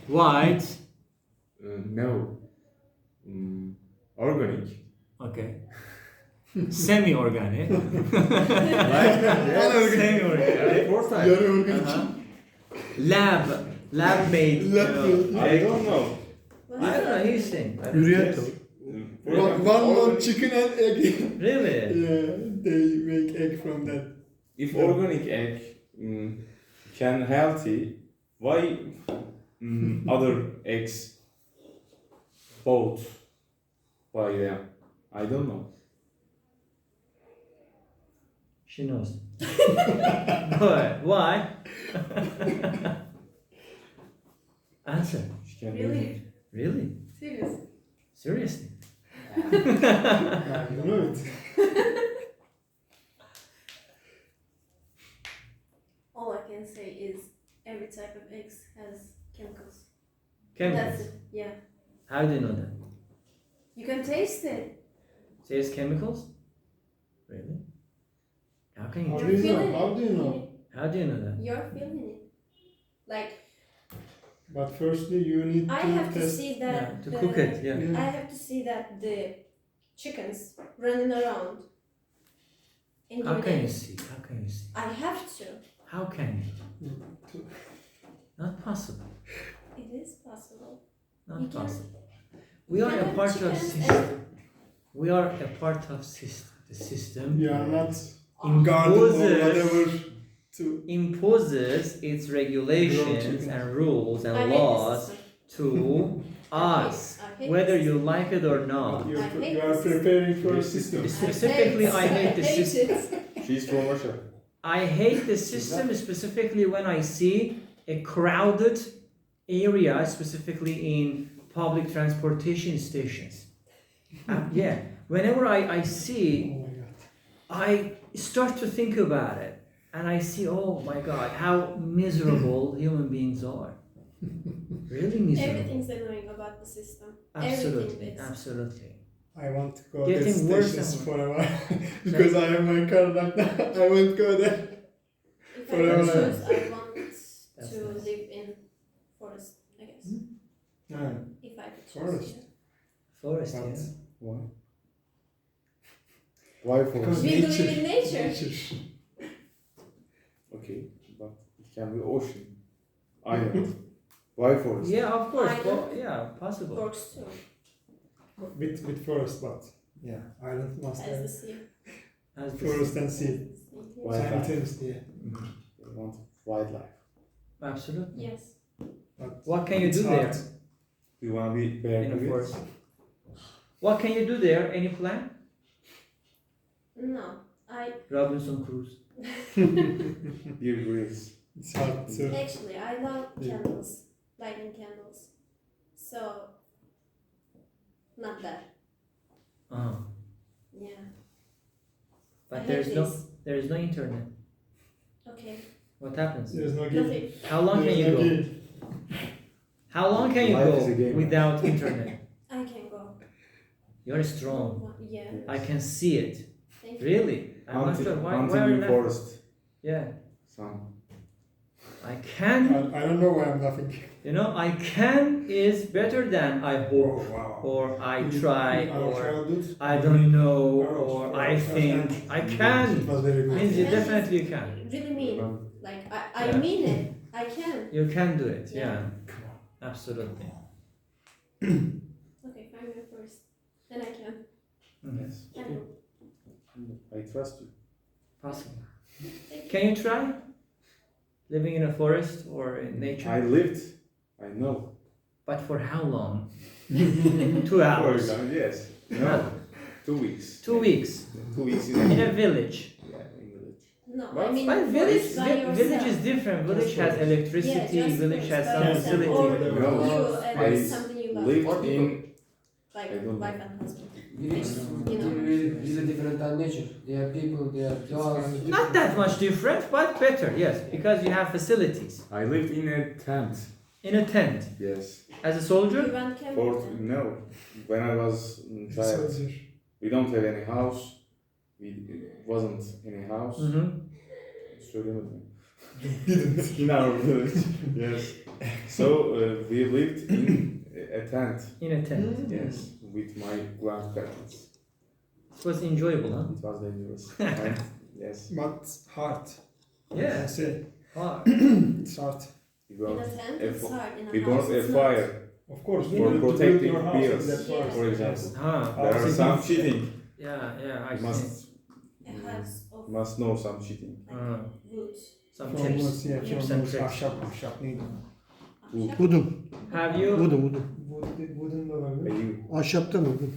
[SPEAKER 1] white,
[SPEAKER 5] No. Organic.
[SPEAKER 1] okay, semi-organic,
[SPEAKER 5] Yes.
[SPEAKER 1] semi-organic,
[SPEAKER 5] 4 types.
[SPEAKER 6] Yarı organik.
[SPEAKER 1] uh-huh. lab-made.
[SPEAKER 5] I don't know.
[SPEAKER 1] I don't know. He's saying. I don't know.
[SPEAKER 7] Yürüyen
[SPEAKER 5] Yes.
[SPEAKER 7] tavuk.
[SPEAKER 5] For
[SPEAKER 6] One
[SPEAKER 5] example,
[SPEAKER 6] more
[SPEAKER 5] organic-
[SPEAKER 6] chicken and egg.
[SPEAKER 1] Really?
[SPEAKER 6] Yeah, they make egg from that.
[SPEAKER 5] If organic egg can healthy, why other eggs bought by them? I don't know.
[SPEAKER 1] She knows. Go ahead. Why? Answer.
[SPEAKER 5] She can
[SPEAKER 3] Really?
[SPEAKER 1] Really?
[SPEAKER 3] Serious.
[SPEAKER 1] Seriously?
[SPEAKER 6] Yeah, you know it.
[SPEAKER 3] All I can say is every type of eggs has chemicals. That's
[SPEAKER 1] Chemicals.
[SPEAKER 3] it. Yeah.
[SPEAKER 1] How do you know that?
[SPEAKER 3] You can taste it.
[SPEAKER 1] Says chemicals? Really? How can
[SPEAKER 6] How
[SPEAKER 1] you?
[SPEAKER 6] do you know?
[SPEAKER 3] feeling
[SPEAKER 6] How
[SPEAKER 3] it.
[SPEAKER 6] do you know?
[SPEAKER 1] How do you know that?
[SPEAKER 3] You're feeling it. Like
[SPEAKER 6] But firstly, you need
[SPEAKER 3] I
[SPEAKER 6] to
[SPEAKER 3] have to
[SPEAKER 6] test.
[SPEAKER 3] see
[SPEAKER 1] Yeah,
[SPEAKER 3] that
[SPEAKER 1] to
[SPEAKER 3] the-
[SPEAKER 1] cook it. Yeah.
[SPEAKER 6] Yeah.
[SPEAKER 3] I have to see that the chickens running around. And
[SPEAKER 1] How
[SPEAKER 3] give
[SPEAKER 1] can
[SPEAKER 3] it
[SPEAKER 1] you
[SPEAKER 3] eggs.
[SPEAKER 1] see? How can you see?
[SPEAKER 3] I have to.
[SPEAKER 1] How can you? Not possible.
[SPEAKER 3] It is possible.
[SPEAKER 1] Not
[SPEAKER 3] You can-
[SPEAKER 1] possible. We are a
[SPEAKER 3] Yeah,
[SPEAKER 1] part of
[SPEAKER 3] chickens
[SPEAKER 1] system. We are a part of system. The system
[SPEAKER 6] You are not garden or whatever to
[SPEAKER 1] imposes its regulations
[SPEAKER 6] chickens.
[SPEAKER 1] and rules
[SPEAKER 3] I
[SPEAKER 1] and
[SPEAKER 3] hate the
[SPEAKER 1] laws
[SPEAKER 3] system.
[SPEAKER 1] to us,
[SPEAKER 3] I hate
[SPEAKER 1] whether
[SPEAKER 3] the
[SPEAKER 1] you
[SPEAKER 3] system.
[SPEAKER 1] like it or not.
[SPEAKER 6] you
[SPEAKER 3] I hate
[SPEAKER 6] you are
[SPEAKER 3] this.
[SPEAKER 6] preparing for a
[SPEAKER 5] This
[SPEAKER 6] system.
[SPEAKER 5] system.
[SPEAKER 1] Specifically, I hate the system.
[SPEAKER 3] it.
[SPEAKER 5] She's from Russia.
[SPEAKER 1] I hate the system specifically when I see a crowded area, specifically in public transportation stations. Yeah, whenever I
[SPEAKER 6] Oh
[SPEAKER 1] see,
[SPEAKER 6] my god.
[SPEAKER 1] I start to think about it, and I see, oh my God, how miserable human beings are. Really miserable.
[SPEAKER 3] Everything's annoying about the system.
[SPEAKER 1] Absolutely,
[SPEAKER 3] Everything is.
[SPEAKER 1] absolutely.
[SPEAKER 6] I want to go
[SPEAKER 1] Getting
[SPEAKER 6] get
[SPEAKER 1] worse
[SPEAKER 6] stations
[SPEAKER 1] and
[SPEAKER 6] for a while because I have my car right now. I won't go there.
[SPEAKER 3] If I
[SPEAKER 6] Forever.
[SPEAKER 3] could choose, I want
[SPEAKER 1] That's
[SPEAKER 3] to
[SPEAKER 1] nice.
[SPEAKER 3] live in forest, I guess.
[SPEAKER 6] Yeah.
[SPEAKER 3] If I could choose.
[SPEAKER 6] Forest.
[SPEAKER 1] Forest,
[SPEAKER 6] But
[SPEAKER 1] yeah.
[SPEAKER 5] Why? Why
[SPEAKER 6] because
[SPEAKER 5] forest?
[SPEAKER 3] We believe in nature.
[SPEAKER 5] Okay, but it can be ocean, island. Why forest?
[SPEAKER 1] Yeah, of course.
[SPEAKER 3] Island.
[SPEAKER 1] Well, yeah, possible.
[SPEAKER 3] Works too,
[SPEAKER 6] With forest, but yeah, island must
[SPEAKER 3] as the
[SPEAKER 6] have
[SPEAKER 3] sea.
[SPEAKER 1] As the
[SPEAKER 6] forest and sea.
[SPEAKER 5] Wildlife.
[SPEAKER 6] Simultaneously, yeah.
[SPEAKER 5] They want wildlife.
[SPEAKER 1] Absolutely.
[SPEAKER 3] Yes.
[SPEAKER 6] But
[SPEAKER 1] What can you
[SPEAKER 6] it's
[SPEAKER 1] do
[SPEAKER 6] hard.
[SPEAKER 1] there
[SPEAKER 5] You want to be Bear
[SPEAKER 1] in a
[SPEAKER 5] Grylls?
[SPEAKER 1] forest? What can you do there? Any plan?
[SPEAKER 3] No, I
[SPEAKER 1] Robinson Crusoe.
[SPEAKER 5] Bear Grylls.
[SPEAKER 6] It's hard to.
[SPEAKER 3] actually I love
[SPEAKER 6] Yeah.
[SPEAKER 3] candles, lighting candles. So not that.
[SPEAKER 1] Uh-huh.
[SPEAKER 3] Yeah. I
[SPEAKER 1] But
[SPEAKER 3] hate
[SPEAKER 1] there
[SPEAKER 3] this.
[SPEAKER 1] is no internet.
[SPEAKER 3] Okay.
[SPEAKER 1] What happens?
[SPEAKER 6] There's no game.
[SPEAKER 3] Nothing.
[SPEAKER 1] How long can
[SPEAKER 6] There's
[SPEAKER 1] you
[SPEAKER 6] no
[SPEAKER 1] go?
[SPEAKER 6] game.
[SPEAKER 1] How long can you
[SPEAKER 5] Life is a
[SPEAKER 1] go
[SPEAKER 5] game.
[SPEAKER 1] without internet?
[SPEAKER 3] I can go.
[SPEAKER 1] You're strong.
[SPEAKER 3] Yeah.
[SPEAKER 1] I can see it.
[SPEAKER 3] Thank you.
[SPEAKER 1] Really? I'm not
[SPEAKER 5] Hunting,
[SPEAKER 1] sure. Why
[SPEAKER 5] hunting
[SPEAKER 1] are you
[SPEAKER 5] in
[SPEAKER 1] laughing?
[SPEAKER 5] forest.
[SPEAKER 1] Yeah.
[SPEAKER 5] Some.
[SPEAKER 1] I can.
[SPEAKER 6] I don't know why I'm laughing.
[SPEAKER 1] You know, I can is better than I hope,
[SPEAKER 6] Oh, wow.
[SPEAKER 1] or I try,
[SPEAKER 6] In our
[SPEAKER 1] or
[SPEAKER 6] childhood,
[SPEAKER 1] I don't know,
[SPEAKER 6] Our-
[SPEAKER 1] or
[SPEAKER 6] our
[SPEAKER 1] I
[SPEAKER 6] first
[SPEAKER 1] think.
[SPEAKER 6] time.
[SPEAKER 1] I
[SPEAKER 6] It
[SPEAKER 1] can.
[SPEAKER 6] was very good.
[SPEAKER 1] Means you
[SPEAKER 3] Can
[SPEAKER 1] definitely
[SPEAKER 3] is
[SPEAKER 1] can.
[SPEAKER 3] Really mean.
[SPEAKER 5] Remember?
[SPEAKER 3] Like
[SPEAKER 1] Yeah.
[SPEAKER 3] I mean it. I can.
[SPEAKER 1] You can do it.
[SPEAKER 3] Yeah.
[SPEAKER 1] Yeah. Absolutely.
[SPEAKER 3] Okay, find me first. Then I can.
[SPEAKER 1] Mhm.
[SPEAKER 5] Yes.
[SPEAKER 3] I know.
[SPEAKER 5] I trust you.
[SPEAKER 1] Possible.
[SPEAKER 3] Thank you.
[SPEAKER 1] Can you try living in a forest or in nature?
[SPEAKER 5] I lived. I know.
[SPEAKER 1] But for how long? 2
[SPEAKER 5] For
[SPEAKER 1] hours.
[SPEAKER 5] example, yes. No. 2 weeks.
[SPEAKER 1] 2 weeks
[SPEAKER 5] 2 weeks
[SPEAKER 1] in a village.
[SPEAKER 5] Yeah, in village.
[SPEAKER 3] No,
[SPEAKER 1] But,
[SPEAKER 3] I mean
[SPEAKER 1] but
[SPEAKER 3] forest by yourself.
[SPEAKER 1] village is different. Village has electricity.
[SPEAKER 3] Yeah, just
[SPEAKER 1] Village has
[SPEAKER 3] forest
[SPEAKER 1] some
[SPEAKER 3] by yourself.
[SPEAKER 1] facility.
[SPEAKER 3] Or
[SPEAKER 5] No,
[SPEAKER 3] you and
[SPEAKER 5] I
[SPEAKER 3] something you love.
[SPEAKER 5] lived
[SPEAKER 4] Or
[SPEAKER 5] in.
[SPEAKER 3] Like
[SPEAKER 5] I don't
[SPEAKER 3] wife and husband.
[SPEAKER 4] Village
[SPEAKER 3] You know.
[SPEAKER 4] really different than nature. They are people, they are dogs.
[SPEAKER 1] Not that much different, but better. Yes, because you have facilities.
[SPEAKER 5] I lived in a tent.
[SPEAKER 1] In a tent
[SPEAKER 5] Yes.
[SPEAKER 1] as a soldier.
[SPEAKER 3] You went
[SPEAKER 5] For
[SPEAKER 3] camping.
[SPEAKER 5] no. When I was child,
[SPEAKER 6] Soldier.
[SPEAKER 5] we don't have any house. We wasn't any house.
[SPEAKER 1] Mm-hmm.
[SPEAKER 5] Söylemedim. In our village. Yes. So we lived in a tent.
[SPEAKER 1] In a tent.
[SPEAKER 5] Yes. With my grandparents.
[SPEAKER 1] It was enjoyable, huh?
[SPEAKER 5] It was dangerous. And, yes.
[SPEAKER 6] But hard. I
[SPEAKER 1] Yeah.
[SPEAKER 6] say
[SPEAKER 1] Ah,
[SPEAKER 6] it's hard.
[SPEAKER 5] We
[SPEAKER 3] In
[SPEAKER 5] burned
[SPEAKER 3] a tent,
[SPEAKER 5] a
[SPEAKER 3] it's
[SPEAKER 5] fi-
[SPEAKER 3] hard. In a
[SPEAKER 5] we
[SPEAKER 3] house,
[SPEAKER 5] burned a
[SPEAKER 3] it's not.
[SPEAKER 5] fire.
[SPEAKER 6] Of course,
[SPEAKER 5] For
[SPEAKER 6] you need to build
[SPEAKER 5] protecting
[SPEAKER 6] your house
[SPEAKER 5] beers,
[SPEAKER 6] in that forest.
[SPEAKER 5] for example.
[SPEAKER 1] ah,
[SPEAKER 5] There are
[SPEAKER 1] so
[SPEAKER 5] some
[SPEAKER 1] you-
[SPEAKER 5] cheating.
[SPEAKER 1] Yeah, I see.
[SPEAKER 3] A house of
[SPEAKER 5] Must know some cheating.
[SPEAKER 3] like
[SPEAKER 1] Ah.
[SPEAKER 3] wood.
[SPEAKER 1] Some
[SPEAKER 6] From
[SPEAKER 1] tips.
[SPEAKER 6] woods, yeah,
[SPEAKER 1] Tips
[SPEAKER 6] from
[SPEAKER 1] and
[SPEAKER 6] woods,
[SPEAKER 1] tricks.
[SPEAKER 6] ahşap neydi?
[SPEAKER 7] Wooden.
[SPEAKER 1] Have you
[SPEAKER 7] Wooden.
[SPEAKER 6] Wooden da
[SPEAKER 5] Are
[SPEAKER 6] olabilir.
[SPEAKER 5] you?
[SPEAKER 7] Ahşaptan wooden.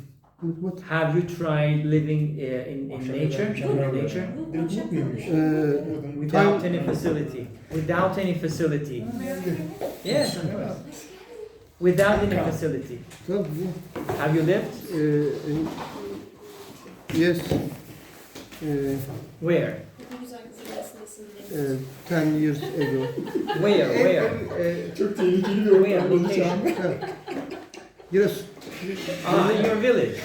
[SPEAKER 7] What?
[SPEAKER 1] have you tried living in nature? In nature?
[SPEAKER 3] Wood
[SPEAKER 6] Direkt
[SPEAKER 3] ahşap
[SPEAKER 6] wood muymuş?
[SPEAKER 3] oluyor.
[SPEAKER 6] Wooden.
[SPEAKER 1] Without any facility. Without any facility. Yes, of course. Without any facility.
[SPEAKER 7] Tabii.
[SPEAKER 1] Have you lived?
[SPEAKER 7] Yes.
[SPEAKER 1] Where?
[SPEAKER 3] Güzel güzel resim.
[SPEAKER 7] 10 years ago.
[SPEAKER 1] Where?
[SPEAKER 6] Çok tehlikeli bir
[SPEAKER 1] Where?
[SPEAKER 6] ortam olacağım.
[SPEAKER 7] Yes.
[SPEAKER 1] Ah, in your village.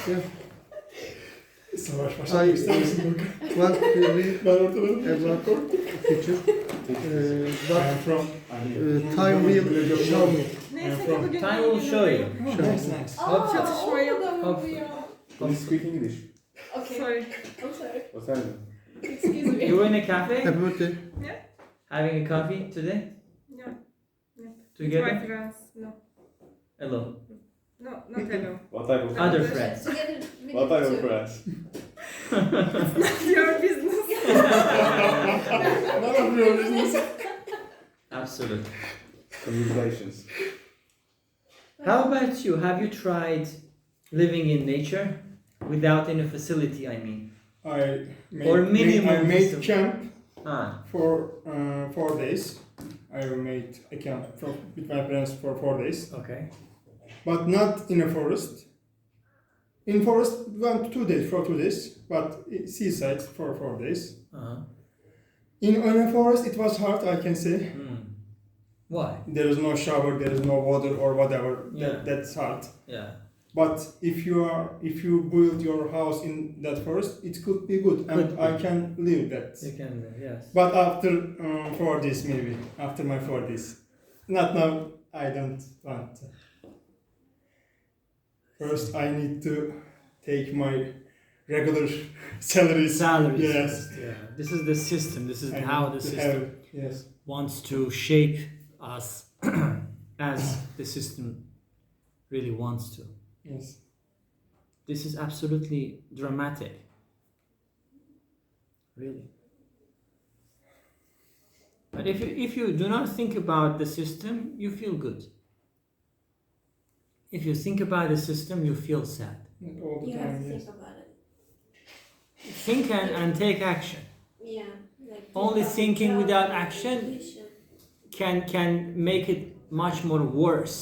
[SPEAKER 6] Savaş başlamak ister misin Burkan?
[SPEAKER 7] Want to read
[SPEAKER 6] Ben ortalarım.
[SPEAKER 7] about picture.
[SPEAKER 6] I
[SPEAKER 7] But
[SPEAKER 6] am from.
[SPEAKER 7] time will show me.
[SPEAKER 6] I am from.
[SPEAKER 1] Time will show you.
[SPEAKER 6] Nice, nice.
[SPEAKER 1] Hope-
[SPEAKER 3] Çatışmayı
[SPEAKER 1] Hope-
[SPEAKER 5] Please speak English.
[SPEAKER 3] Okay.
[SPEAKER 8] Sorry.
[SPEAKER 3] I'm sorry.
[SPEAKER 5] What's happening?
[SPEAKER 3] Excuse me.
[SPEAKER 1] You were in a cafe
[SPEAKER 7] Happy birthday.
[SPEAKER 1] having a coffee today?
[SPEAKER 8] Yeah. Yeah. With my
[SPEAKER 1] Together?
[SPEAKER 8] friends. No.
[SPEAKER 1] Alone.
[SPEAKER 8] No, not alone.
[SPEAKER 5] What type of
[SPEAKER 1] Other
[SPEAKER 5] friends?
[SPEAKER 1] friends.
[SPEAKER 3] Together with
[SPEAKER 5] What type of
[SPEAKER 3] two.
[SPEAKER 5] friends?
[SPEAKER 8] Your business.
[SPEAKER 6] None of your business.
[SPEAKER 1] Absolutely.
[SPEAKER 5] Congratulations.
[SPEAKER 1] How about you? Have you tried living in nature without any facility? I mean,
[SPEAKER 6] I made,
[SPEAKER 1] Or minimum
[SPEAKER 6] I made
[SPEAKER 1] facility.
[SPEAKER 6] camp
[SPEAKER 1] ah,
[SPEAKER 6] for 4 days. I made a camp with my friends for 4 days,
[SPEAKER 1] okay.
[SPEAKER 6] but not in a forest. In forest, 2 days for 2 days, but seaside for 4 days.
[SPEAKER 1] Uh-huh.
[SPEAKER 6] In a forest, it was hard. I can say
[SPEAKER 1] Why?
[SPEAKER 6] there is no shower, there is no water or whatever.
[SPEAKER 1] Yeah.
[SPEAKER 6] That's hard.
[SPEAKER 1] Yeah.
[SPEAKER 6] But if you build your house in that forest, it could be good, and
[SPEAKER 1] Could be.
[SPEAKER 6] I can live that.
[SPEAKER 1] You can, yes.
[SPEAKER 6] But after 4 days, maybe after my 4 days, not now. I don't want. First, I need to take my regular salaries.
[SPEAKER 1] Salaries.
[SPEAKER 6] Yes.
[SPEAKER 1] Yeah. This is the system. This is
[SPEAKER 6] I
[SPEAKER 1] how
[SPEAKER 6] need
[SPEAKER 1] the
[SPEAKER 6] to
[SPEAKER 1] system
[SPEAKER 6] have- yes.
[SPEAKER 1] wants to shape us as the system really wants to.
[SPEAKER 6] Yes.
[SPEAKER 1] This is absolutely dramatic. Really. But if you do not think about the system, you feel good. If you think about the system, you feel sad.
[SPEAKER 6] All the
[SPEAKER 3] You have
[SPEAKER 6] time.
[SPEAKER 3] to
[SPEAKER 6] Yes.
[SPEAKER 3] think about it.
[SPEAKER 1] Think and take action.
[SPEAKER 3] Yeah. Like
[SPEAKER 1] Only
[SPEAKER 3] think about
[SPEAKER 1] thinking
[SPEAKER 3] job,
[SPEAKER 1] without
[SPEAKER 3] like
[SPEAKER 1] action
[SPEAKER 3] education.
[SPEAKER 1] can make it much more worse.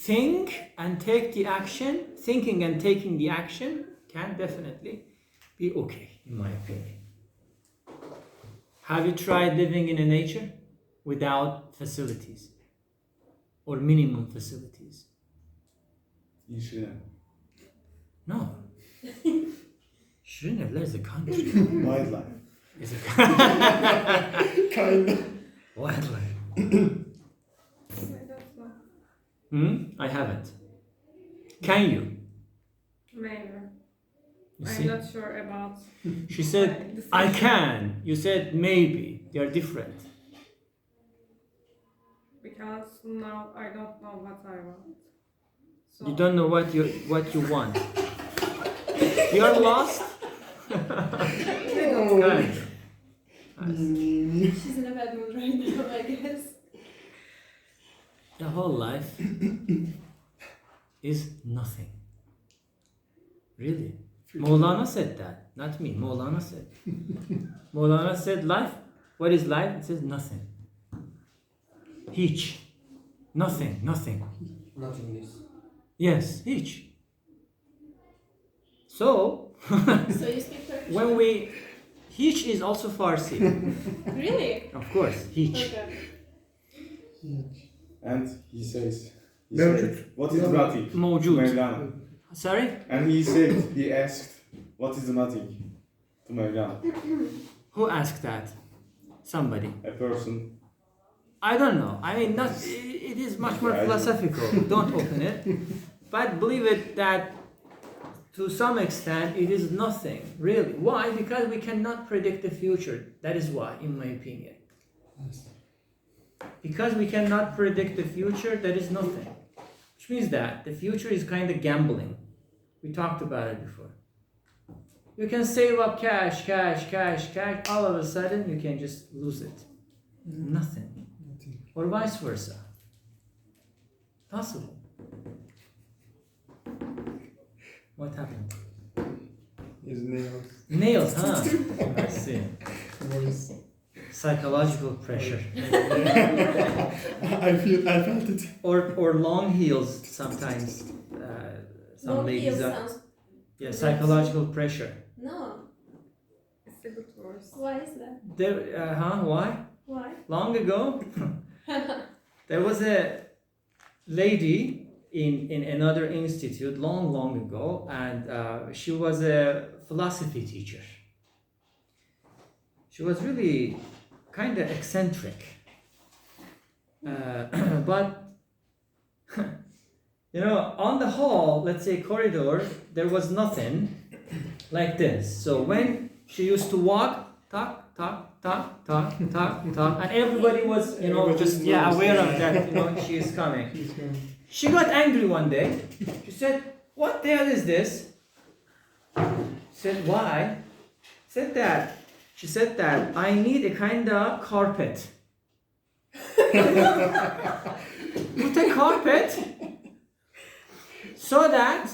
[SPEAKER 1] Think and take the action. Thinking and taking the action can definitely be okay, in my opinion. Have you tried living in a nature without facilities or minimum facilities?
[SPEAKER 5] You shouldn't.
[SPEAKER 1] No. Şirinevler is a country.
[SPEAKER 5] Wildlife.
[SPEAKER 1] Is a
[SPEAKER 6] Kind of.
[SPEAKER 1] wildlife.
[SPEAKER 8] I don't know.
[SPEAKER 1] I haven't. Can you?
[SPEAKER 8] Maybe.
[SPEAKER 1] You
[SPEAKER 8] I'm
[SPEAKER 1] see?
[SPEAKER 8] not sure about.
[SPEAKER 1] She said,
[SPEAKER 8] my
[SPEAKER 1] I
[SPEAKER 8] decision.
[SPEAKER 1] can. You said maybe. They are different.
[SPEAKER 8] Because now I don't know what I want. So
[SPEAKER 1] You don't know what you want. You're lost. Good.
[SPEAKER 3] She's in a bad mood right now, I guess.
[SPEAKER 1] The whole life is nothing. Really. Maulana said that, not me. Maulana said. Maulana said life. What is life? It says nothing. Hiç. Nothing. Nothing.
[SPEAKER 4] Nothing is.
[SPEAKER 1] Yes, hiç. So,
[SPEAKER 3] So you speak Turkish?
[SPEAKER 1] when we... Hiç is also Farsi.
[SPEAKER 3] Really?
[SPEAKER 1] Of course, hiç.
[SPEAKER 3] Okay.
[SPEAKER 5] And he says,
[SPEAKER 7] Mevcut.
[SPEAKER 5] what is nothing?
[SPEAKER 1] Mevcut.
[SPEAKER 5] Mevlana.
[SPEAKER 1] Sorry?
[SPEAKER 5] And he asked, what is the nothing? To Mevlana.
[SPEAKER 1] Who asked that? Somebody.
[SPEAKER 5] A person.
[SPEAKER 1] I don't know. I mean, not. It is much more
[SPEAKER 5] Yeah, I know.
[SPEAKER 1] philosophical. Don't open it. But believe it that to some extent it is nothing. Really. Why? Because we cannot predict the future. That is why, in my opinion. Because we cannot predict the future, that is nothing. Which means that the future is kind of gambling. We talked about it before. You can save up cash. All of a sudden, you can just lose it. Nothing. Or vice versa. Possible. What happened?
[SPEAKER 6] His nails.
[SPEAKER 1] Nails, huh? I see.
[SPEAKER 6] Voice.
[SPEAKER 1] Psychological pressure.
[SPEAKER 6] I felt it.
[SPEAKER 1] Or long heels sometimes. Some
[SPEAKER 3] Long
[SPEAKER 1] ladies
[SPEAKER 3] heels
[SPEAKER 1] are.
[SPEAKER 3] sounds...
[SPEAKER 1] Yeah, psychological pressure.
[SPEAKER 3] No.
[SPEAKER 8] it's a good word.
[SPEAKER 3] Why is that?
[SPEAKER 1] There, why?
[SPEAKER 3] Why?
[SPEAKER 1] Long ago, there was a lady in another institute long ago, and she was a philosophy teacher. She was really kind of eccentric, but you know, on the hall, let's say corridor, there was nothing like this. So when she used to walk, talk, and everybody was, you know,
[SPEAKER 6] Everybody
[SPEAKER 1] just
[SPEAKER 6] knows.
[SPEAKER 1] aware of that, you know, she is coming.
[SPEAKER 6] He's going.
[SPEAKER 1] She got angry one day. She said, "What the hell is this?" Said, "Why?" Said that. She said that I need a kind of carpet. Put a carpet so that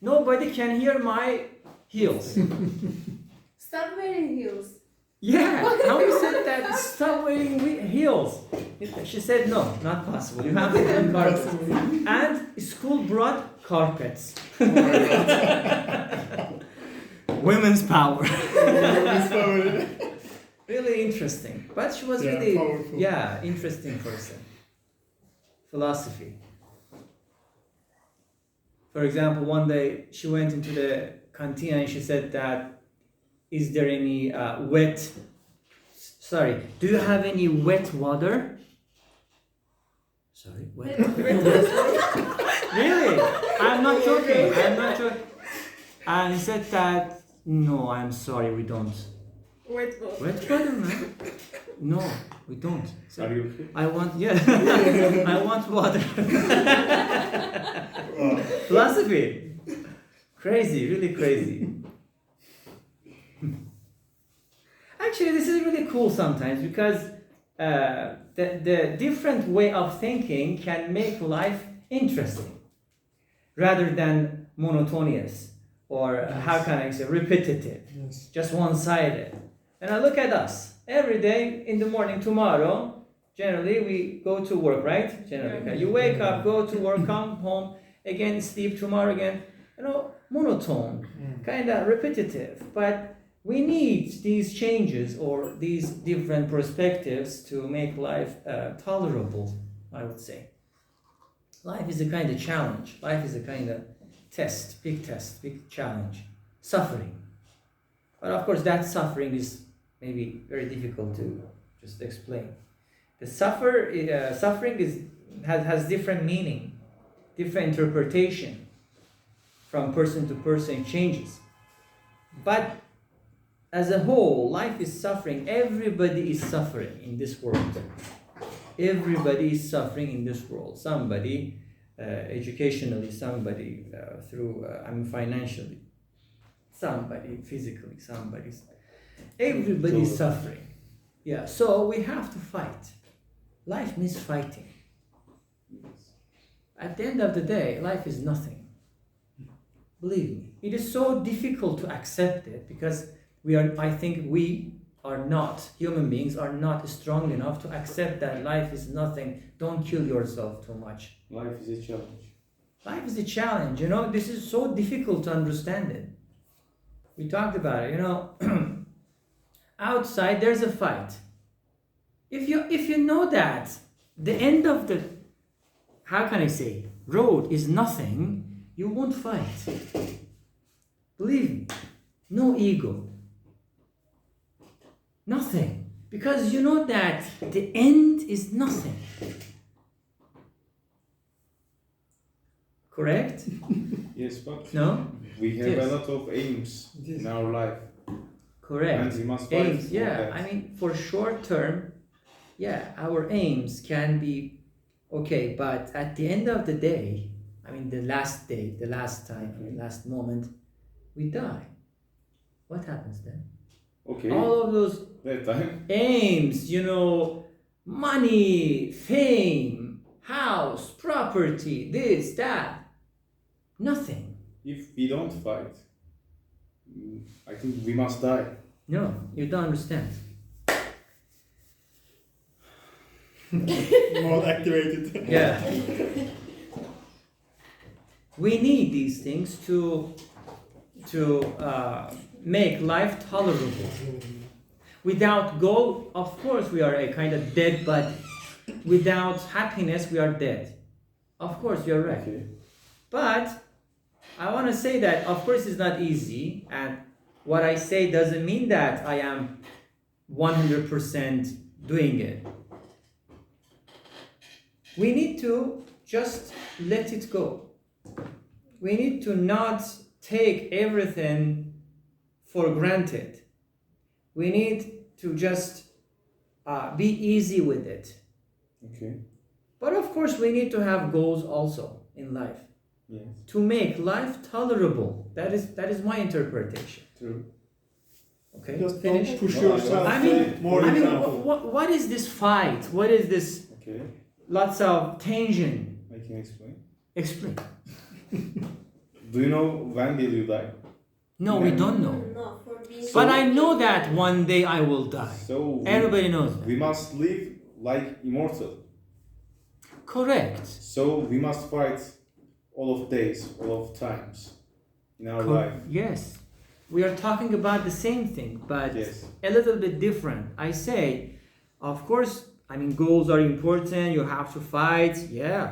[SPEAKER 1] nobody can hear my heels.
[SPEAKER 3] Stop wearing heels.
[SPEAKER 1] Yeah, how you said that? Stop wearing heels. She said no, not possible. You have to wear carpets. And school brought carpets. Women's power. Really interesting. But she was really,
[SPEAKER 6] powerful.
[SPEAKER 1] interesting person. Philosophy. For example, one day she went into the canteen and she said that, is there any do you have any wet water? Sorry, wet. Really? I'm not joking. And he said that, no, I'm sorry, we don't.
[SPEAKER 8] Wait, what?
[SPEAKER 1] Wet water, man? No, we don't. So,
[SPEAKER 5] Are you okay?
[SPEAKER 1] I want water. Philosophy. Crazy, really crazy. Actually, this is really cool sometimes because the different way of thinking can make life interesting rather than monotonous or how can I say repetitive,
[SPEAKER 6] Yes.
[SPEAKER 1] just one-sided. And I look at us every day in the morning. Tomorrow, generally we go to work, right? Generally, you wake up, go to work, come home again, sleep tomorrow again. Monotone, kind of repetitive, but we need these changes or these different perspectives to make life tolerable, I would say. Life is a kind of challenge. Life is a kind of test, big challenge, suffering. But of course, that suffering is maybe very difficult to just explain. The suffering has different meaning, different interpretation from person to person. It changes. But as a whole, life is suffering. Everybody is suffering in this world. Everybody is suffering in this world. Somebody educationally, somebody financially, somebody physically, everybody is suffering. Yeah, so we have to fight. Life means fighting. At the end of the day, life is nothing. Believe me, it is so difficult to accept it because human beings are not strong enough to accept that life is nothing. Don't kill yourself too much.
[SPEAKER 5] Life is a challenge.
[SPEAKER 1] Life is a challenge, this is so difficult to understand it. We talked about it, outside there's a fight. If you know that the end of the, road is nothing, you won't fight. Believe me, no ego. Nothing. Because you know that the end is nothing. Correct?
[SPEAKER 5] Yes, but
[SPEAKER 1] No?
[SPEAKER 5] we have
[SPEAKER 1] Yes.
[SPEAKER 5] a lot of aims
[SPEAKER 6] Yes.
[SPEAKER 5] in our life.
[SPEAKER 1] Correct.
[SPEAKER 5] And we must fight
[SPEAKER 1] Aims,
[SPEAKER 5] for
[SPEAKER 1] yeah.
[SPEAKER 5] that.
[SPEAKER 1] For short term, our aims can be okay, but at the end of the day, the last day, the last time, last moment, we die. What happens then?
[SPEAKER 5] Okay,
[SPEAKER 1] All of those
[SPEAKER 5] that time.
[SPEAKER 1] aims, money, fame, house, property, this, that, nothing.
[SPEAKER 5] If we don't fight, I think we must die.
[SPEAKER 1] No, you don't understand.
[SPEAKER 6] More activated.
[SPEAKER 1] Yeah. We need these things to make life tolerable. Without goal, of course, we are a kind of dead body. Without happiness, we are dead. Of course, you're right.
[SPEAKER 5] Okay.
[SPEAKER 1] But I want to say that, of course, it's not easy. And what I say doesn't mean that I am 100% doing it. We need to just let it go. We need to not take everything for granted. We need to just be easy with it.
[SPEAKER 5] Okay.
[SPEAKER 1] But of course, we need to have goals also in life
[SPEAKER 5] Yes,
[SPEAKER 1] to make life tolerable. That is my interpretation.
[SPEAKER 5] true.
[SPEAKER 1] Okay,
[SPEAKER 6] Just
[SPEAKER 1] finish.
[SPEAKER 6] don't push
[SPEAKER 5] No, I
[SPEAKER 6] yourself
[SPEAKER 1] I mean,
[SPEAKER 6] more
[SPEAKER 1] I
[SPEAKER 6] than
[SPEAKER 1] mean,
[SPEAKER 6] enough.
[SPEAKER 1] what is this fight? What is this?
[SPEAKER 5] Okay,
[SPEAKER 1] Lots of tension.
[SPEAKER 5] I can explain.
[SPEAKER 1] Explain.
[SPEAKER 5] Do you know when will you die?
[SPEAKER 1] No, we don't know.
[SPEAKER 3] No, for being.
[SPEAKER 1] But I know that one day I will die.
[SPEAKER 5] So
[SPEAKER 1] Everybody knows that.
[SPEAKER 5] we must live like immortal.
[SPEAKER 1] Correct.
[SPEAKER 5] So we must fight all of days, all of times in our life.
[SPEAKER 1] Yes. We are talking about the same thing, but
[SPEAKER 5] Yes.
[SPEAKER 1] a little bit different. I say, of course, I mean, goals are important. You have to fight. Yeah,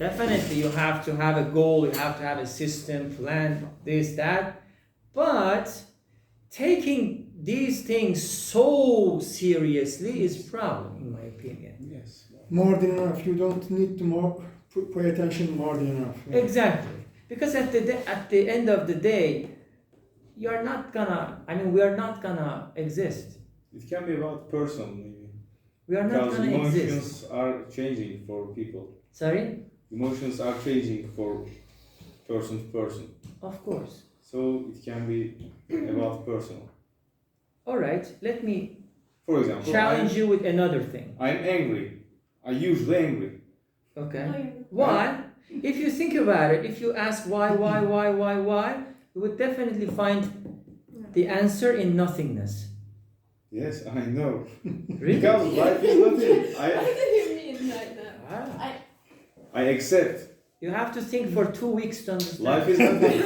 [SPEAKER 1] definitely. You have to have a goal. You have to have a system, plan, this, that. But taking these things so seriously is problem, in my opinion.
[SPEAKER 5] Yes.
[SPEAKER 6] More than enough. You don't need to pay attention more than enough. Yeah.
[SPEAKER 1] Exactly. Because at the end of the day, you're not gonna. I mean, we are not gonna exist.
[SPEAKER 5] It can be about person maybe.
[SPEAKER 1] We are not
[SPEAKER 5] Because
[SPEAKER 1] gonna
[SPEAKER 5] emotions
[SPEAKER 1] exist.
[SPEAKER 5] are changing for people.
[SPEAKER 1] Sorry.
[SPEAKER 5] Emotions are changing for person to person.
[SPEAKER 1] Of course.
[SPEAKER 5] So it can be about personal.
[SPEAKER 1] All right. Let me
[SPEAKER 5] For example,
[SPEAKER 1] challenge you with another thing.
[SPEAKER 5] I'm angry. I'm usually angry.
[SPEAKER 1] Okay.
[SPEAKER 3] No, you're-
[SPEAKER 1] Why? If you think about it, if you ask why, you would definitely find the answer in nothingness.
[SPEAKER 5] Yes, I know.
[SPEAKER 1] Really?
[SPEAKER 5] Because life is nothing.
[SPEAKER 3] What do you mean right now?
[SPEAKER 1] Ah.
[SPEAKER 5] I accept.
[SPEAKER 1] You have to think for 2 weeks to understand.
[SPEAKER 5] Life is nothing. We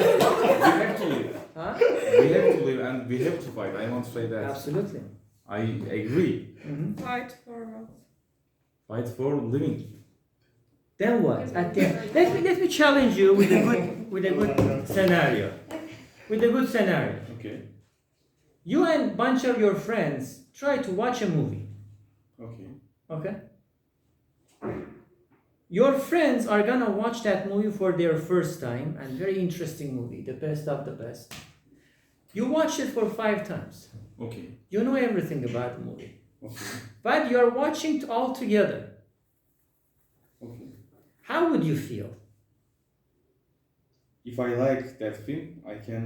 [SPEAKER 5] have to live.
[SPEAKER 1] Huh?
[SPEAKER 5] We have to live and we have to fight. I want to say that.
[SPEAKER 1] Absolutely.
[SPEAKER 5] I agree.
[SPEAKER 1] Mhm.
[SPEAKER 8] Fight for what?
[SPEAKER 5] Fight for living.
[SPEAKER 1] Then what? At the end, let me challenge you with a good scenario. With a good scenario.
[SPEAKER 5] Okay.
[SPEAKER 1] You and bunch of your friends try to watch a movie.
[SPEAKER 5] Okay.
[SPEAKER 1] Okay? Your friends are gonna watch that movie for their first time, and very interesting movie, the best of the best. You watch it for 5 times.
[SPEAKER 5] Okay.
[SPEAKER 1] You know everything about the movie.
[SPEAKER 5] Okay.
[SPEAKER 1] But you are watching it all together.
[SPEAKER 5] Okay.
[SPEAKER 1] How would you feel?
[SPEAKER 5] If I like that film, I can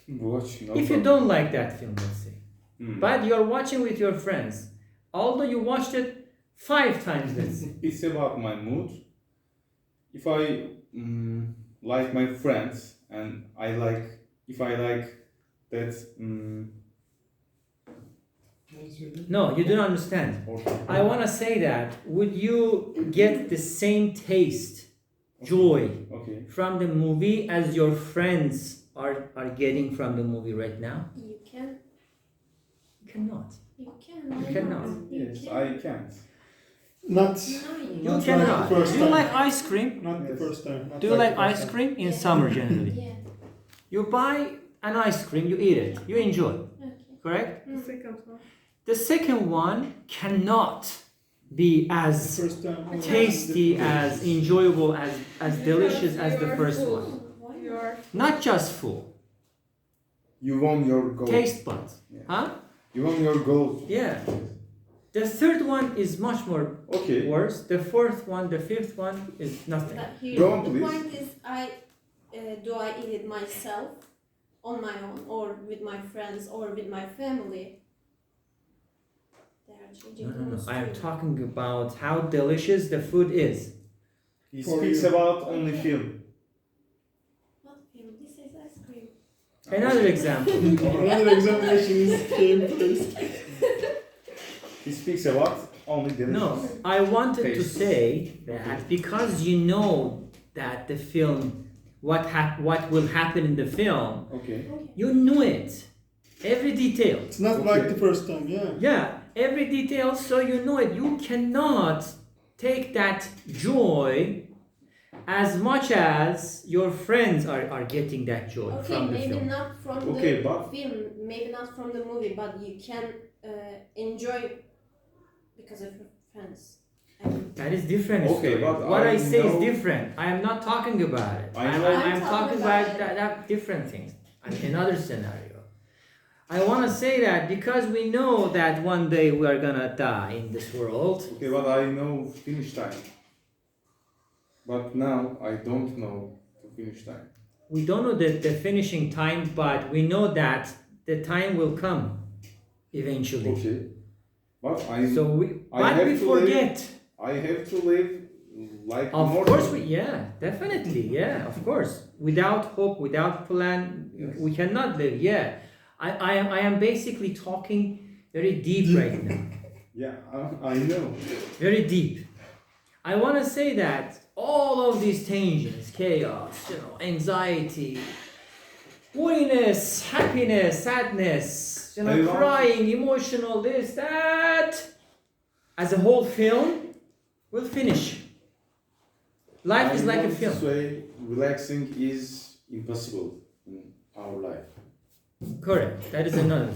[SPEAKER 5] watch. No
[SPEAKER 1] If you
[SPEAKER 5] problem.
[SPEAKER 1] don't like that film, let's say.
[SPEAKER 5] Hmm.
[SPEAKER 1] But you are watching with your friends. Although you watched it 5 times, let's say.
[SPEAKER 5] It's about my mood. If I like my friends and if I like that,
[SPEAKER 1] No, you don't understand.
[SPEAKER 5] okay.
[SPEAKER 1] I want to say that, would you get the same taste, joy
[SPEAKER 5] Okay.
[SPEAKER 1] from the movie as your friends are getting from the movie right now?
[SPEAKER 3] You can.
[SPEAKER 1] You cannot.
[SPEAKER 3] You can.
[SPEAKER 1] You
[SPEAKER 3] why
[SPEAKER 1] cannot.
[SPEAKER 3] not? You
[SPEAKER 5] Yes,
[SPEAKER 3] can.
[SPEAKER 5] I can't.
[SPEAKER 6] Not,
[SPEAKER 3] No, you
[SPEAKER 1] You
[SPEAKER 6] Not
[SPEAKER 1] cannot.
[SPEAKER 6] like the first
[SPEAKER 1] Do you
[SPEAKER 6] time.
[SPEAKER 1] like ice cream?
[SPEAKER 6] not the
[SPEAKER 5] Yes.
[SPEAKER 6] first time. Not
[SPEAKER 1] Do you like
[SPEAKER 6] the first
[SPEAKER 1] ice
[SPEAKER 6] time.
[SPEAKER 1] cream in
[SPEAKER 3] Yeah.
[SPEAKER 1] summer generally?
[SPEAKER 3] Yeah.
[SPEAKER 1] You buy an ice cream, you eat it, you enjoy,
[SPEAKER 3] Okay.
[SPEAKER 1] correct?
[SPEAKER 8] The second one.
[SPEAKER 1] The second one cannot be as
[SPEAKER 6] The first time. oh,
[SPEAKER 1] tasty, as enjoyable, as delicious as the first one.
[SPEAKER 3] Why
[SPEAKER 8] You
[SPEAKER 3] not?
[SPEAKER 8] are
[SPEAKER 1] Not just full,
[SPEAKER 5] You want your goal.
[SPEAKER 1] taste buds.
[SPEAKER 5] Yeah.
[SPEAKER 1] Huh?
[SPEAKER 5] You want your goal.
[SPEAKER 1] Yeah. The third one is much more
[SPEAKER 5] Okay.
[SPEAKER 1] worse. The fourth one, the fifth one is nothing.
[SPEAKER 3] But here,
[SPEAKER 5] Go on,
[SPEAKER 3] the
[SPEAKER 5] please.
[SPEAKER 3] point is, do I eat it myself, on my own, or with my friends, or with my family? They are changing
[SPEAKER 1] No.
[SPEAKER 3] rules
[SPEAKER 1] I am
[SPEAKER 3] too.
[SPEAKER 1] talking about how delicious the food is.
[SPEAKER 5] He
[SPEAKER 6] For
[SPEAKER 5] speaks
[SPEAKER 6] you.
[SPEAKER 5] about only film.
[SPEAKER 3] What film? This is ice cream.
[SPEAKER 1] Another example.
[SPEAKER 6] Another examination is came first.
[SPEAKER 5] He speaks about only delicious.
[SPEAKER 1] No, I wanted to
[SPEAKER 5] Taste.
[SPEAKER 1] say that because you know that the film, what will happen in the film,
[SPEAKER 5] Okay.
[SPEAKER 3] Okay.
[SPEAKER 1] you knew it, every detail.
[SPEAKER 6] It's not
[SPEAKER 5] Okay.
[SPEAKER 6] like the first time, yeah.
[SPEAKER 1] Yeah, every detail, so you know it. You cannot take that joy as much as your friends are getting that joy
[SPEAKER 3] Okay,
[SPEAKER 1] from the
[SPEAKER 3] maybe
[SPEAKER 1] film.
[SPEAKER 3] not from
[SPEAKER 5] Okay,
[SPEAKER 3] the
[SPEAKER 5] but-
[SPEAKER 3] film, maybe not from the movie, but you can enjoy because of your friends. I mean,
[SPEAKER 1] That is different.
[SPEAKER 5] Okay,
[SPEAKER 1] story.
[SPEAKER 5] but
[SPEAKER 1] What I,
[SPEAKER 5] I
[SPEAKER 1] say is
[SPEAKER 5] know-
[SPEAKER 1] different. I am not talking about it.
[SPEAKER 5] I know-
[SPEAKER 1] I'm
[SPEAKER 3] I'm
[SPEAKER 1] talking
[SPEAKER 3] talking
[SPEAKER 1] about
[SPEAKER 3] about it.
[SPEAKER 1] that different things. Another scenario. I want to say that because we know that one day we are gonna die in this world.
[SPEAKER 5] Okay, but I know finish time. But now I don't know the finish time.
[SPEAKER 1] We don't know the finishing time, but we know that the time will come eventually.
[SPEAKER 5] Okay. But I
[SPEAKER 1] So
[SPEAKER 5] I
[SPEAKER 1] but
[SPEAKER 5] have
[SPEAKER 1] we
[SPEAKER 5] to live-
[SPEAKER 1] forget.
[SPEAKER 5] I have to live like
[SPEAKER 1] Of
[SPEAKER 5] more.
[SPEAKER 1] course, yeah, definitely, yeah, of course. Without hope, without plan,
[SPEAKER 5] Yes.
[SPEAKER 1] we cannot live. Yeah, I am basically talking very deep right now,
[SPEAKER 5] Yeah, I know.
[SPEAKER 1] very deep. I want to say that all of these tensions, chaos, anxiety, worriness, happiness, sadness,
[SPEAKER 5] I want-
[SPEAKER 1] crying, emotional, this, that, as a whole film, will finish. Life is like a
[SPEAKER 5] I want
[SPEAKER 1] film.
[SPEAKER 5] to say relaxing is impossible in our life.
[SPEAKER 1] Correct. That is another.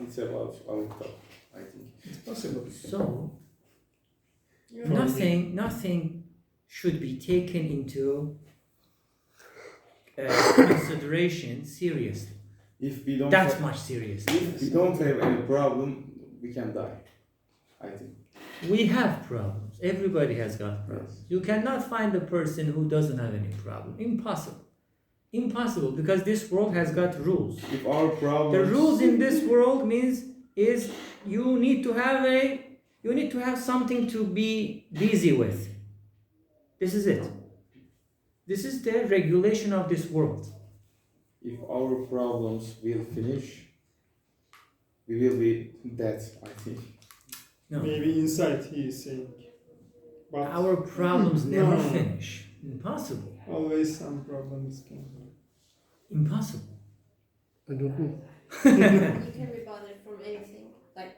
[SPEAKER 5] It's about our thought, I think.
[SPEAKER 6] It's possible.
[SPEAKER 1] So
[SPEAKER 3] You're
[SPEAKER 1] nothing should be taken into consideration seriously.
[SPEAKER 5] If we don't
[SPEAKER 1] That
[SPEAKER 5] have,
[SPEAKER 1] much serious.
[SPEAKER 5] if we don't have any problem, we can die. I think.
[SPEAKER 1] We have problems. Everybody has got problems.
[SPEAKER 5] Yes.
[SPEAKER 1] You cannot find a person who doesn't have any problem. Impossible. Impossible, because this world has got rules.
[SPEAKER 5] If our problems
[SPEAKER 1] The rules in this world is you need to have something to be busy with. This is it. This is the regulation of this world.
[SPEAKER 5] if our problems will finish, we will be dead, I think.
[SPEAKER 1] No.
[SPEAKER 6] Maybe inside he is saying. But
[SPEAKER 1] Our problems never
[SPEAKER 6] No.
[SPEAKER 1] finish. Impossible.
[SPEAKER 6] always some problems can be.
[SPEAKER 1] Impossible.
[SPEAKER 7] I don't know.
[SPEAKER 3] You can be bothered from anything. Like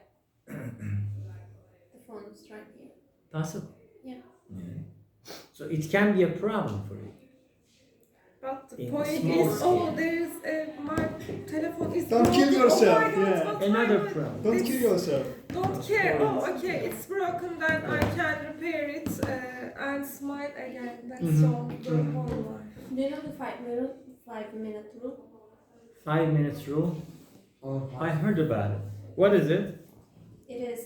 [SPEAKER 3] the phone is right here.
[SPEAKER 1] Possible.
[SPEAKER 3] Yeah.
[SPEAKER 1] So it can be a problem for you.
[SPEAKER 8] But the
[SPEAKER 1] In
[SPEAKER 8] point
[SPEAKER 1] small
[SPEAKER 8] is,
[SPEAKER 1] scale.
[SPEAKER 8] there is my telephone is
[SPEAKER 6] Don't kill
[SPEAKER 8] broken.
[SPEAKER 6] yourself,
[SPEAKER 8] Oh my God,
[SPEAKER 6] yeah.
[SPEAKER 8] what
[SPEAKER 1] Another
[SPEAKER 8] time?
[SPEAKER 1] problem.
[SPEAKER 6] Don't kill yourself.
[SPEAKER 8] Don't care. Oh, okay, it's broken. Then I can repair it and smile again. That's all. The whole life.
[SPEAKER 3] Do you know the 5-minute rule?
[SPEAKER 1] 5 minutes rule.
[SPEAKER 4] Oh,
[SPEAKER 1] I heard about it. What is it?
[SPEAKER 3] It is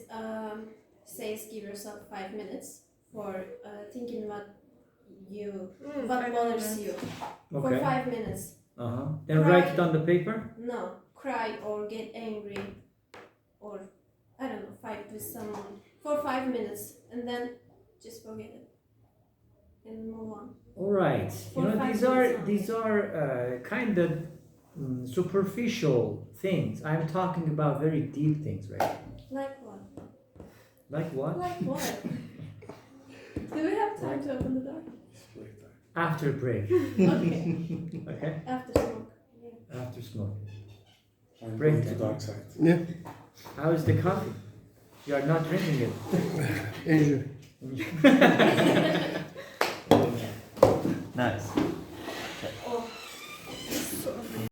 [SPEAKER 3] says give yourself 5 minutes for thinking what
[SPEAKER 8] I know
[SPEAKER 3] bothers
[SPEAKER 8] that.
[SPEAKER 3] you. For
[SPEAKER 1] Okay.
[SPEAKER 3] 5 minutes.
[SPEAKER 1] Then write it on the paper.
[SPEAKER 3] No, cry or get angry or I don't know, fight with someone for 5 minutes and then just forget it and move on.
[SPEAKER 1] All right.
[SPEAKER 3] For 5
[SPEAKER 1] These are kind of superficial things. I'm talking about very deep things, right?
[SPEAKER 3] Like what?
[SPEAKER 1] Like what?
[SPEAKER 3] Like what? Do we have time to open the door?
[SPEAKER 5] It's break time.
[SPEAKER 1] After break.
[SPEAKER 3] Okay.
[SPEAKER 1] Okay.
[SPEAKER 3] After smoke. Yeah.
[SPEAKER 1] After smoke.
[SPEAKER 5] I'm
[SPEAKER 1] Break
[SPEAKER 5] going to
[SPEAKER 1] time.
[SPEAKER 5] dark side.
[SPEAKER 7] Yeah,
[SPEAKER 1] How is the coffee? You are not drinking it.
[SPEAKER 7] enjoy.
[SPEAKER 1] Nice.
[SPEAKER 3] Oh,